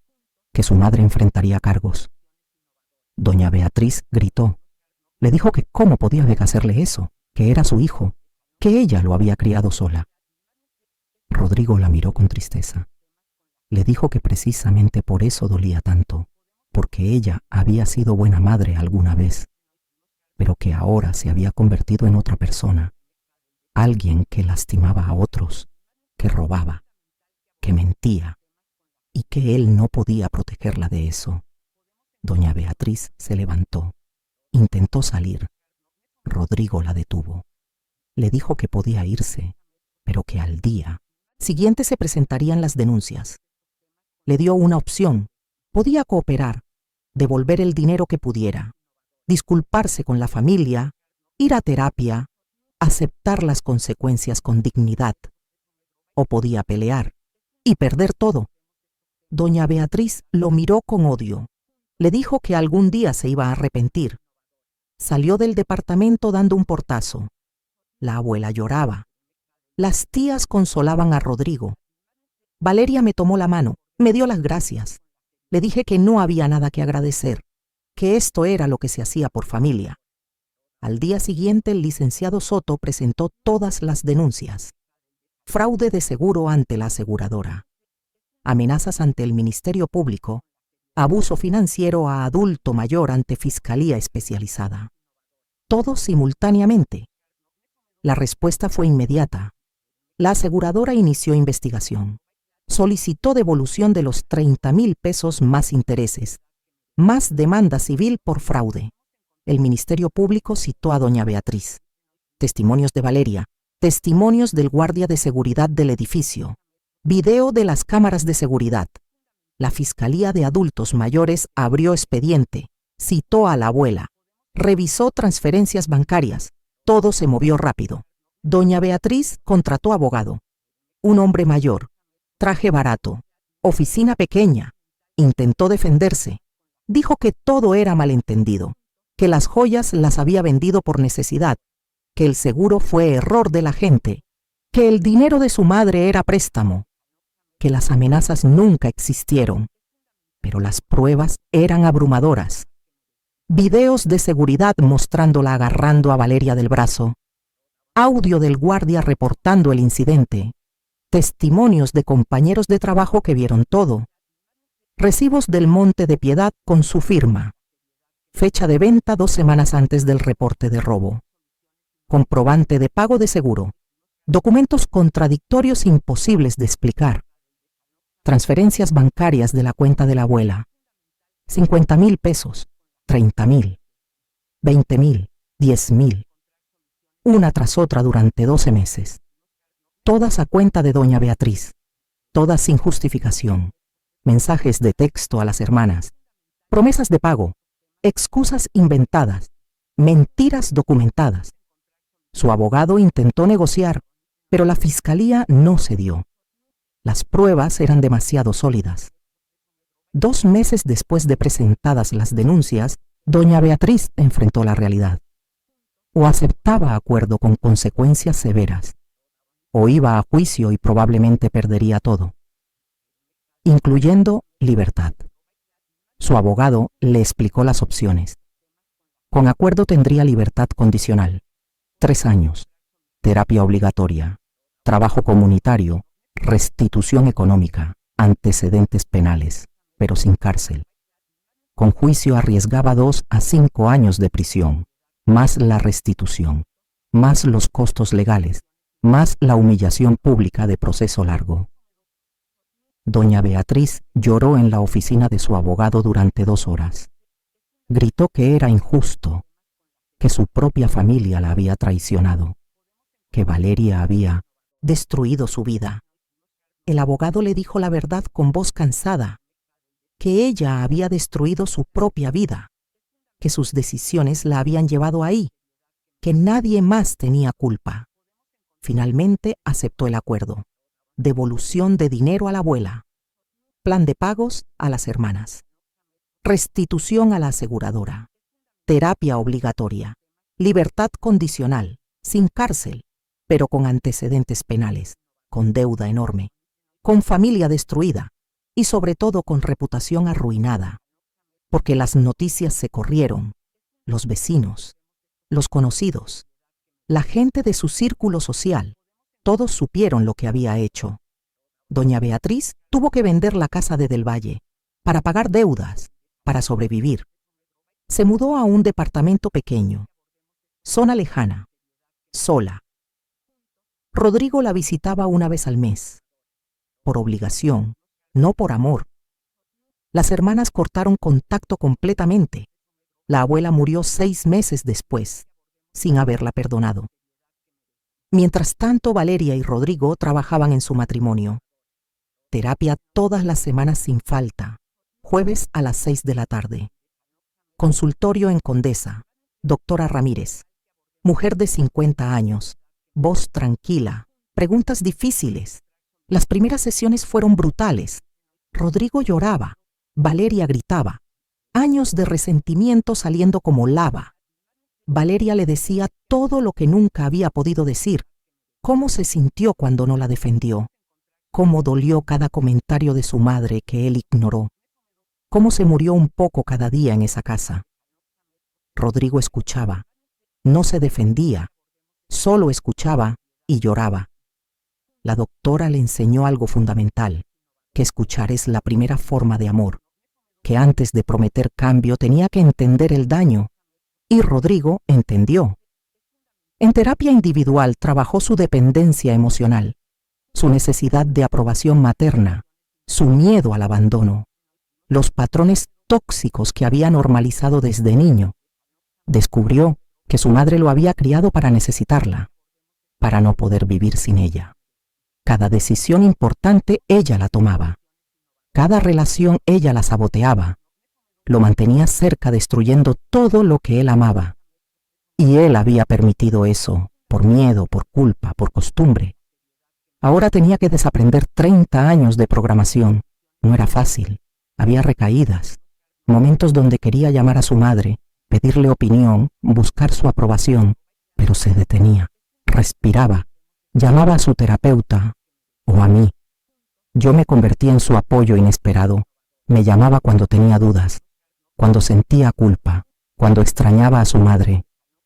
que su madre enfrentaría cargos. Doña Beatriz gritó. Le dijo que cómo podía hacerle eso, que era su hijo, que ella lo había criado sola. Rodrigo la miró con tristeza. Le dijo que precisamente por eso dolía tanto, porque ella había sido buena madre alguna vez, pero que ahora se había convertido en otra persona, alguien que lastimaba a otros, que robaba, que mentía, y que él no podía protegerla de eso. Doña Beatriz se levantó, intentó salir. Rodrigo la detuvo. Le dijo que podía irse, pero que al día siguiente se presentarían las denuncias. Le dio una opción. Podía cooperar, devolver el dinero que pudiera, disculparse con la familia, ir a terapia, aceptar las consecuencias con dignidad. O podía pelear y perder todo. Doña Beatriz lo miró con odio. Le dijo que algún día se iba a arrepentir. Salió del departamento dando un portazo. La abuela lloraba. Las tías consolaban a Rodrigo. Valeria me tomó la mano, me dio las gracias. Le dije que no había nada que agradecer, que esto era lo que se hacía por familia. Al día siguiente el licenciado Soto presentó todas las denuncias. Fraude de seguro ante la aseguradora. Amenazas ante el Ministerio Público. Abuso financiero a adulto mayor ante Fiscalía Especializada. Todo simultáneamente. La respuesta fue inmediata. La aseguradora inició investigación. Solicitó devolución de los 30,000 pesos más intereses, más demanda civil por fraude. El Ministerio Público citó a doña Beatriz. Testimonios de Valeria, testimonios del guardia de seguridad del edificio, video de las cámaras de seguridad. La Fiscalía de Adultos Mayores abrió expediente, citó a la abuela, revisó transferencias bancarias, todo se movió rápido. Doña Beatriz contrató abogado. Un hombre mayor, traje barato, oficina pequeña, intentó defenderse. Dijo que todo era malentendido, que las joyas las había vendido por necesidad, que el seguro fue error de la gente, que el dinero de su madre era préstamo, que las amenazas nunca existieron, pero las pruebas eran abrumadoras. Videos de seguridad mostrándola agarrando a Valeria del brazo, audio del guardia reportando el incidente, testimonios de compañeros de trabajo que vieron todo, recibos del Monte de Piedad con su firma, fecha de venta 2 semanas antes del reporte de robo, comprobante de pago de seguro, documentos contradictorios imposibles de explicar, transferencias bancarias de la cuenta de la abuela, 50,000 pesos, 30,000, 20,000, 10,000. Una tras otra durante 12 meses. Todas a cuenta de doña Beatriz. Todas sin justificación. Mensajes de texto a las hermanas. Promesas de pago. Excusas inventadas. Mentiras documentadas. Su abogado intentó negociar, pero la fiscalía no cedió. Las pruebas eran demasiado sólidas. 2 meses después de presentadas las denuncias, doña Beatriz enfrentó la realidad. O aceptaba acuerdo con consecuencias severas, o iba a juicio y probablemente perdería todo, incluyendo libertad. Su abogado le explicó las opciones. Con acuerdo tendría libertad condicional, 3 años, terapia obligatoria, trabajo comunitario, restitución económica, antecedentes penales, pero sin cárcel. Con juicio arriesgaba 2 a 5 años de prisión, más la restitución, más los costos legales, más la humillación pública de proceso largo. Doña Beatriz lloró en la oficina de su abogado durante 2 horas. Gritó que era injusto, que su propia familia la había traicionado, que Valeria había destruido su vida. El abogado le dijo la verdad con voz cansada, que ella había destruido su propia vida, que sus decisiones la habían llevado ahí, que nadie más tenía culpa. Finalmente aceptó el acuerdo. Devolución de dinero a la abuela. Plan de pagos a las hermanas. Restitución a la aseguradora. Terapia obligatoria. Libertad condicional, sin cárcel, pero con antecedentes penales, con deuda enorme, con familia destruida y sobre todo con reputación arruinada, porque las noticias se corrieron, los vecinos, los conocidos, la gente de su círculo social, todos supieron lo que había hecho. Doña Beatriz tuvo que vender la casa de Del Valle para pagar deudas, para sobrevivir. Se mudó a un departamento pequeño, zona lejana, sola. Rodrigo la visitaba una vez al mes, por obligación, no por amor. Las hermanas cortaron contacto completamente. La abuela murió 6 meses después, sin haberla perdonado. Mientras tanto, Valeria y Rodrigo trabajaban en su matrimonio. Terapia todas las semanas sin falta, jueves a las 6 de la tarde. Consultorio en Condesa, doctora Ramírez. Mujer de 50 años, voz tranquila, preguntas difíciles. Las primeras sesiones fueron brutales. Rodrigo lloraba, Valeria gritaba. Años de resentimiento saliendo como lava. Valeria le decía todo lo que nunca había podido decir. Cómo se sintió cuando no la defendió. Cómo dolió cada comentario de su madre que él ignoró. Cómo se murió un poco cada día en esa casa. Rodrigo escuchaba. No se defendía. Solo escuchaba y lloraba. La doctora le enseñó algo fundamental, que escuchar es la primera forma de amor, que antes de prometer cambio tenía que entender el daño, y Rodrigo entendió. En terapia individual trabajó su dependencia emocional, su necesidad de aprobación materna, su miedo al abandono, los patrones tóxicos que había normalizado desde niño. Descubrió que su madre lo había criado para necesitarla, para no poder vivir sin ella. Cada decisión importante ella la tomaba. Cada relación ella la saboteaba. Lo mantenía cerca destruyendo todo lo que él amaba. Y él había permitido eso, por miedo, por culpa, por costumbre. Ahora tenía que desaprender 30 años de programación. No era fácil. Había recaídas, momentos donde quería llamar a su madre, pedirle opinión, buscar su aprobación, pero se detenía, respiraba, llamaba a su terapeuta o a mí. Yo me convertí en su apoyo inesperado. Me llamaba cuando tenía dudas, cuando sentía culpa, cuando extrañaba a su madre,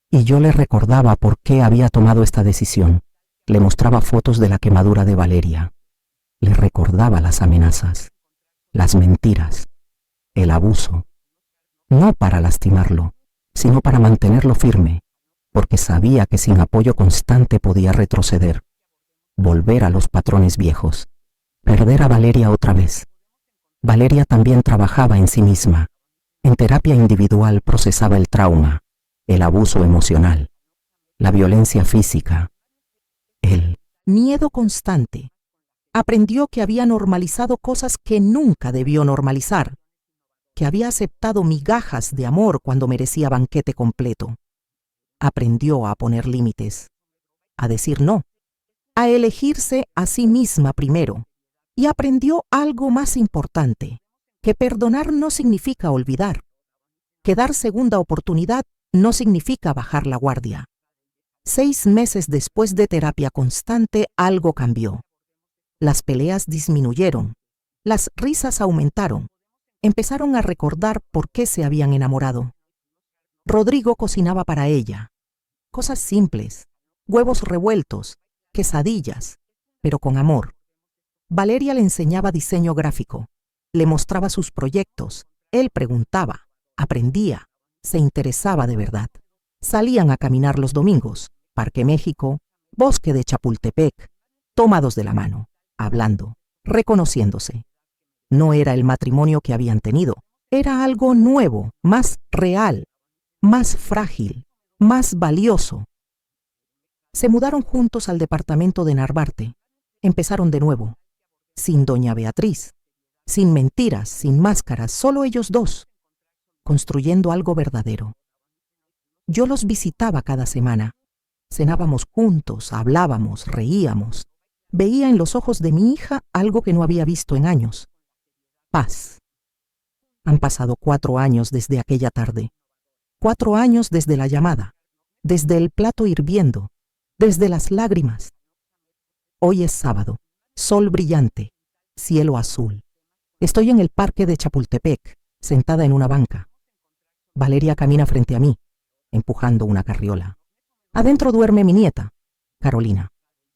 y yo le recordaba por qué había tomado esta decisión. Le mostraba fotos de la quemadura de Valeria. Le recordaba las amenazas, las mentiras, el abuso. No para lastimarlo, sino para mantenerlo firme, porque sabía que sin apoyo constante podía retroceder, volver a los patrones viejos, perder a Valeria otra vez. Valeria también trabajaba en sí misma, En terapia individual procesaba el trauma, el abuso emocional, la violencia física, el miedo constante. Aprendió que había normalizado cosas que nunca debió normalizar, que había aceptado migajas de amor cuando merecía banquete completo. Aprendió a poner límites, a decir no, a elegirse a sí misma primero, y aprendió algo más importante, que perdonar no significa olvidar, que dar segunda oportunidad no significa bajar la guardia. 6 meses después de terapia constante, algo cambió. Las peleas disminuyeron, las risas aumentaron, empezaron a recordar por qué se habían enamorado. Rodrigo cocinaba para ella, cosas simples, huevos revueltos, quesadillas, pero con amor. Valeria le enseñaba diseño gráfico, le mostraba sus proyectos, él preguntaba, aprendía, se interesaba de verdad. Salían a caminar los domingos, Parque México, Bosque de Chapultepec, tomados de la mano, hablando, reconociéndose. No era el matrimonio que habían tenido, era algo nuevo, más real, más frágil, más valioso. Se mudaron juntos al departamento de Narvarte. Empezaron de nuevo, sin doña Beatriz, sin mentiras, sin máscaras, solo ellos dos, construyendo algo verdadero. Yo los visitaba cada semana. Cenábamos juntos, hablábamos, reíamos. Veía en los ojos de mi hija algo que no había visto en años. Paz. Han pasado 4 años desde aquella tarde. 4 años desde la llamada, desde el plato hirviendo, desde las lágrimas. Hoy es sábado, sol brillante, cielo azul. Estoy en el parque de Chapultepec, sentada en una banca. Valeria camina frente a mí, empujando una carriola. Adentro duerme mi nieta, Carolina,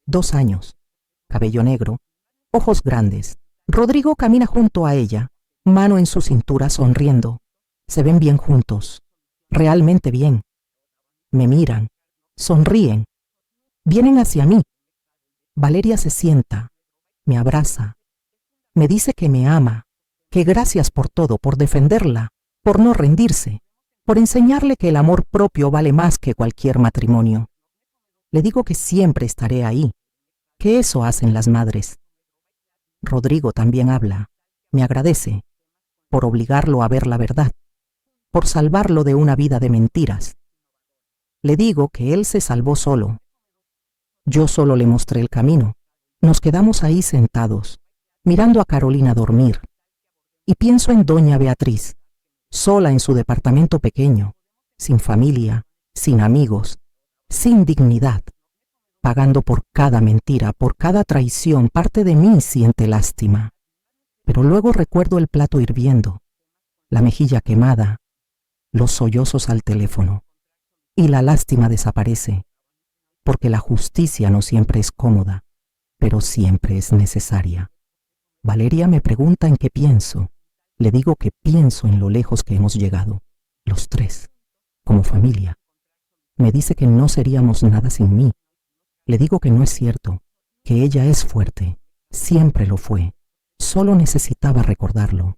2 años, cabello negro, ojos grandes. Rodrigo camina junto a ella, mano en su cintura, sonriendo. Se ven bien juntos, realmente bien. Me miran, sonríen, vienen hacia mí. Valeria se sienta, me abraza, me dice que me ama, que gracias por todo, por defenderla, por no rendirse, por enseñarle que el amor propio vale más que cualquier matrimonio. Le digo que siempre estaré ahí, que eso hacen las madres. Rodrigo también habla, me agradece, por obligarlo a ver la verdad, por salvarlo de una vida de mentiras. Le digo que él se salvó solo. Yo solo le mostré el camino. Nos quedamos ahí sentados, mirando a Carolina dormir. Y pienso en doña Beatriz, sola en su departamento pequeño, sin familia, sin amigos, sin dignidad, pagando por cada mentira, por cada traición. Parte de mí siente lástima. Pero luego recuerdo el plato hirviendo, la mejilla quemada, los sollozos al teléfono, y la lástima desaparece, porque la justicia no siempre es cómoda, pero siempre es necesaria. Valeria me pregunta en qué pienso. Le digo que pienso en lo lejos que hemos llegado, los 3, como familia. Me dice que no seríamos nada sin mí. Le digo que no es cierto, que ella es fuerte, siempre lo fue, solo necesitaba recordarlo.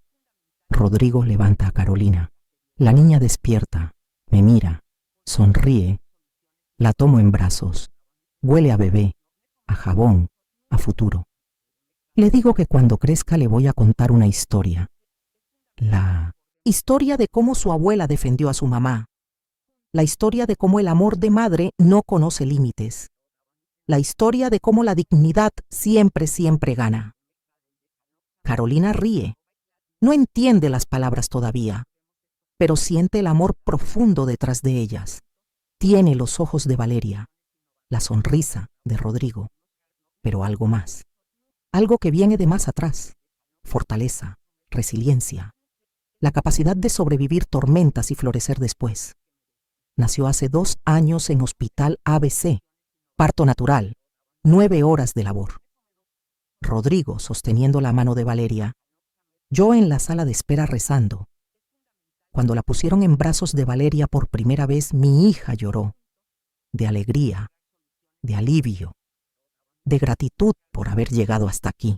Rodrigo levanta a Carolina. La niña despierta, me mira, sonríe. La tomo en brazos. Huele a bebé, a jabón, a futuro. Le digo que cuando crezca le voy a contar una historia. La historia de cómo su abuela defendió a su mamá. La historia de cómo el amor de madre no conoce límites. La historia de cómo la dignidad siempre, siempre gana. Carolina ríe. No entiende las palabras todavía, pero siente el amor profundo detrás de ellas. Tiene los ojos de Valeria, la sonrisa de Rodrigo, pero algo más. Algo que viene de más atrás. Fortaleza, resiliencia, la capacidad de sobrevivir tormentas y florecer después. Nació hace 2 años en Hospital ABC, parto natural, 9 horas de labor. Rodrigo sosteniendo la mano de Valeria, yo en la sala de espera rezando. Cuando la pusieron en brazos de Valeria por primera vez, mi hija lloró, de alegría, de alivio, de gratitud por haber llegado hasta aquí,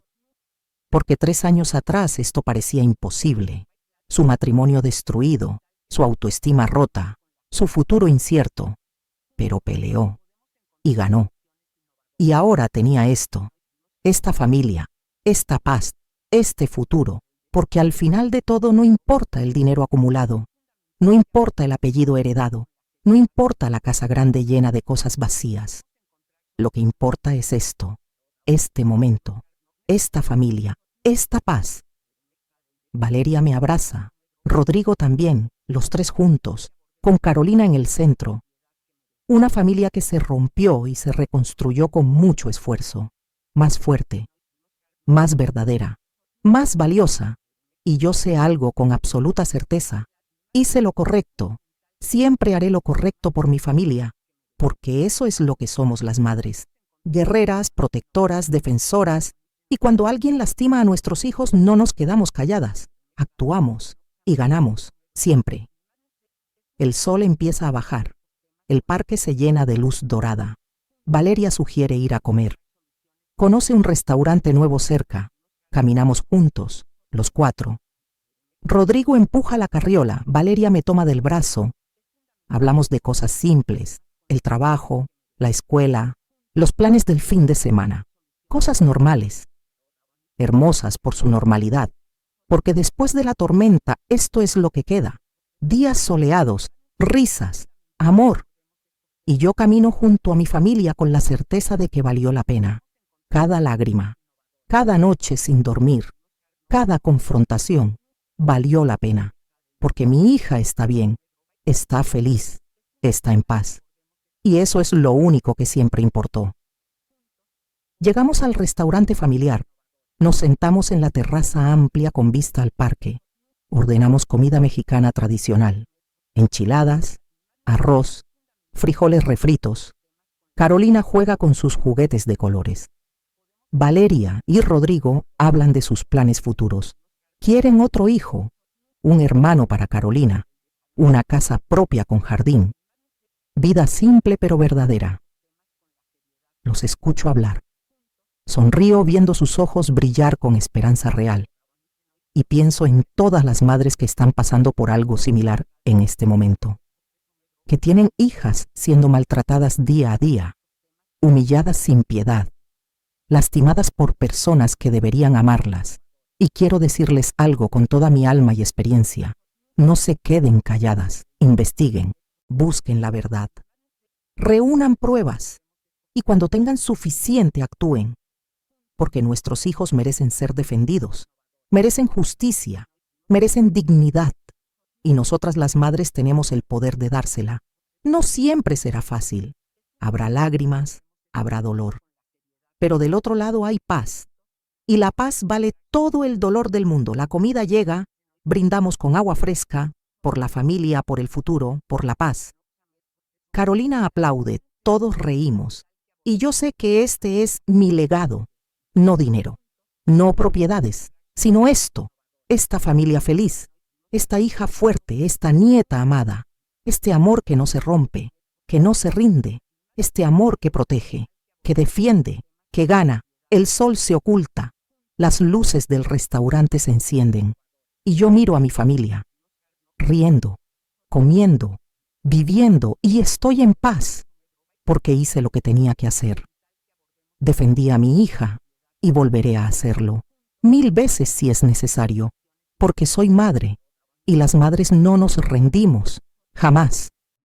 porque 3 años atrás esto parecía imposible, su matrimonio destruido, su autoestima rota, su futuro incierto, pero peleó y ganó. Y ahora tenía esto, esta familia, esta paz, este futuro, porque al final de todo no importa el dinero acumulado, no importa el apellido heredado, no importa la casa grande llena de cosas vacías. Lo que importa es esto, este momento, esta familia, esta paz. Valeria me abraza, Rodrigo también, los tres juntos, con Carolina en el centro. Una familia que se rompió y se reconstruyó con mucho esfuerzo, más fuerte, más verdadera, más valiosa. Y yo sé algo con absoluta certeza. Hice lo correcto, siempre haré lo correcto por mi familia, porque eso es lo que somos las madres. Guerreras, protectoras, defensoras, y cuando alguien lastima a nuestros hijos no nos quedamos calladas, actuamos y ganamos, siempre. El sol empieza a bajar, el parque se llena de luz dorada. Valeria sugiere ir a comer. Conoce un restaurante nuevo cerca, caminamos juntos, los cuatro. Rodrigo empuja la carriola, Valeria me toma del brazo. Hablamos de cosas simples, el trabajo, la escuela, los planes del fin de semana, cosas normales, hermosas por su normalidad, porque después de la tormenta esto es lo que queda, días soleados, risas, amor. Y yo camino junto a mi familia con la certeza de que valió la pena, cada lágrima, cada noche sin dormir, cada confrontación, valió la pena, porque mi hija está bien, está feliz, está en paz. Y eso es lo único que siempre importó. Llegamos al restaurante familiar. Nos sentamos en la terraza amplia con vista al parque. Ordenamos comida mexicana tradicional. Enchiladas, arroz, frijoles refritos. Carolina juega con sus juguetes de colores. Valeria y Rodrigo hablan de sus planes futuros. Quieren otro hijo, un hermano para Carolina, una casa propia con jardín. Vida simple pero verdadera. Los escucho hablar. Sonrío viendo sus ojos brillar con esperanza real. Y pienso en todas las madres que están pasando por algo similar en este momento. Que tienen hijas siendo maltratadas día a día, humilladas sin piedad, lastimadas por personas que deberían amarlas. Y quiero decirles algo con toda mi alma y experiencia. No se queden calladas, investiguen, busquen la verdad. Reúnan pruebas y cuando tengan suficiente actúen. Porque nuestros hijos merecen ser defendidos, merecen justicia, merecen dignidad. Y nosotras las madres tenemos el poder de dársela. No siempre será fácil. Habrá lágrimas, habrá dolor. Pero del otro lado hay paz. Y la paz vale todo el dolor del mundo. La comida llega, brindamos con agua fresca, por la familia, por el futuro, por la paz. Carolina aplaude, todos reímos. Y yo sé que este es mi legado. No dinero, no propiedades, sino esto, esta familia feliz, esta hija fuerte, esta nieta amada, este amor que no se rompe, que no se rinde, este amor que protege, que defiende, que gana. El sol se oculta, las luces del restaurante se encienden y yo miro a mi familia, riendo, comiendo, viviendo y estoy en paz porque hice lo que tenía que hacer. Defendí a mi hija y volveré a hacerlo 1000 veces si es necesario, porque soy madre y las madres no nos rendimos, jamás.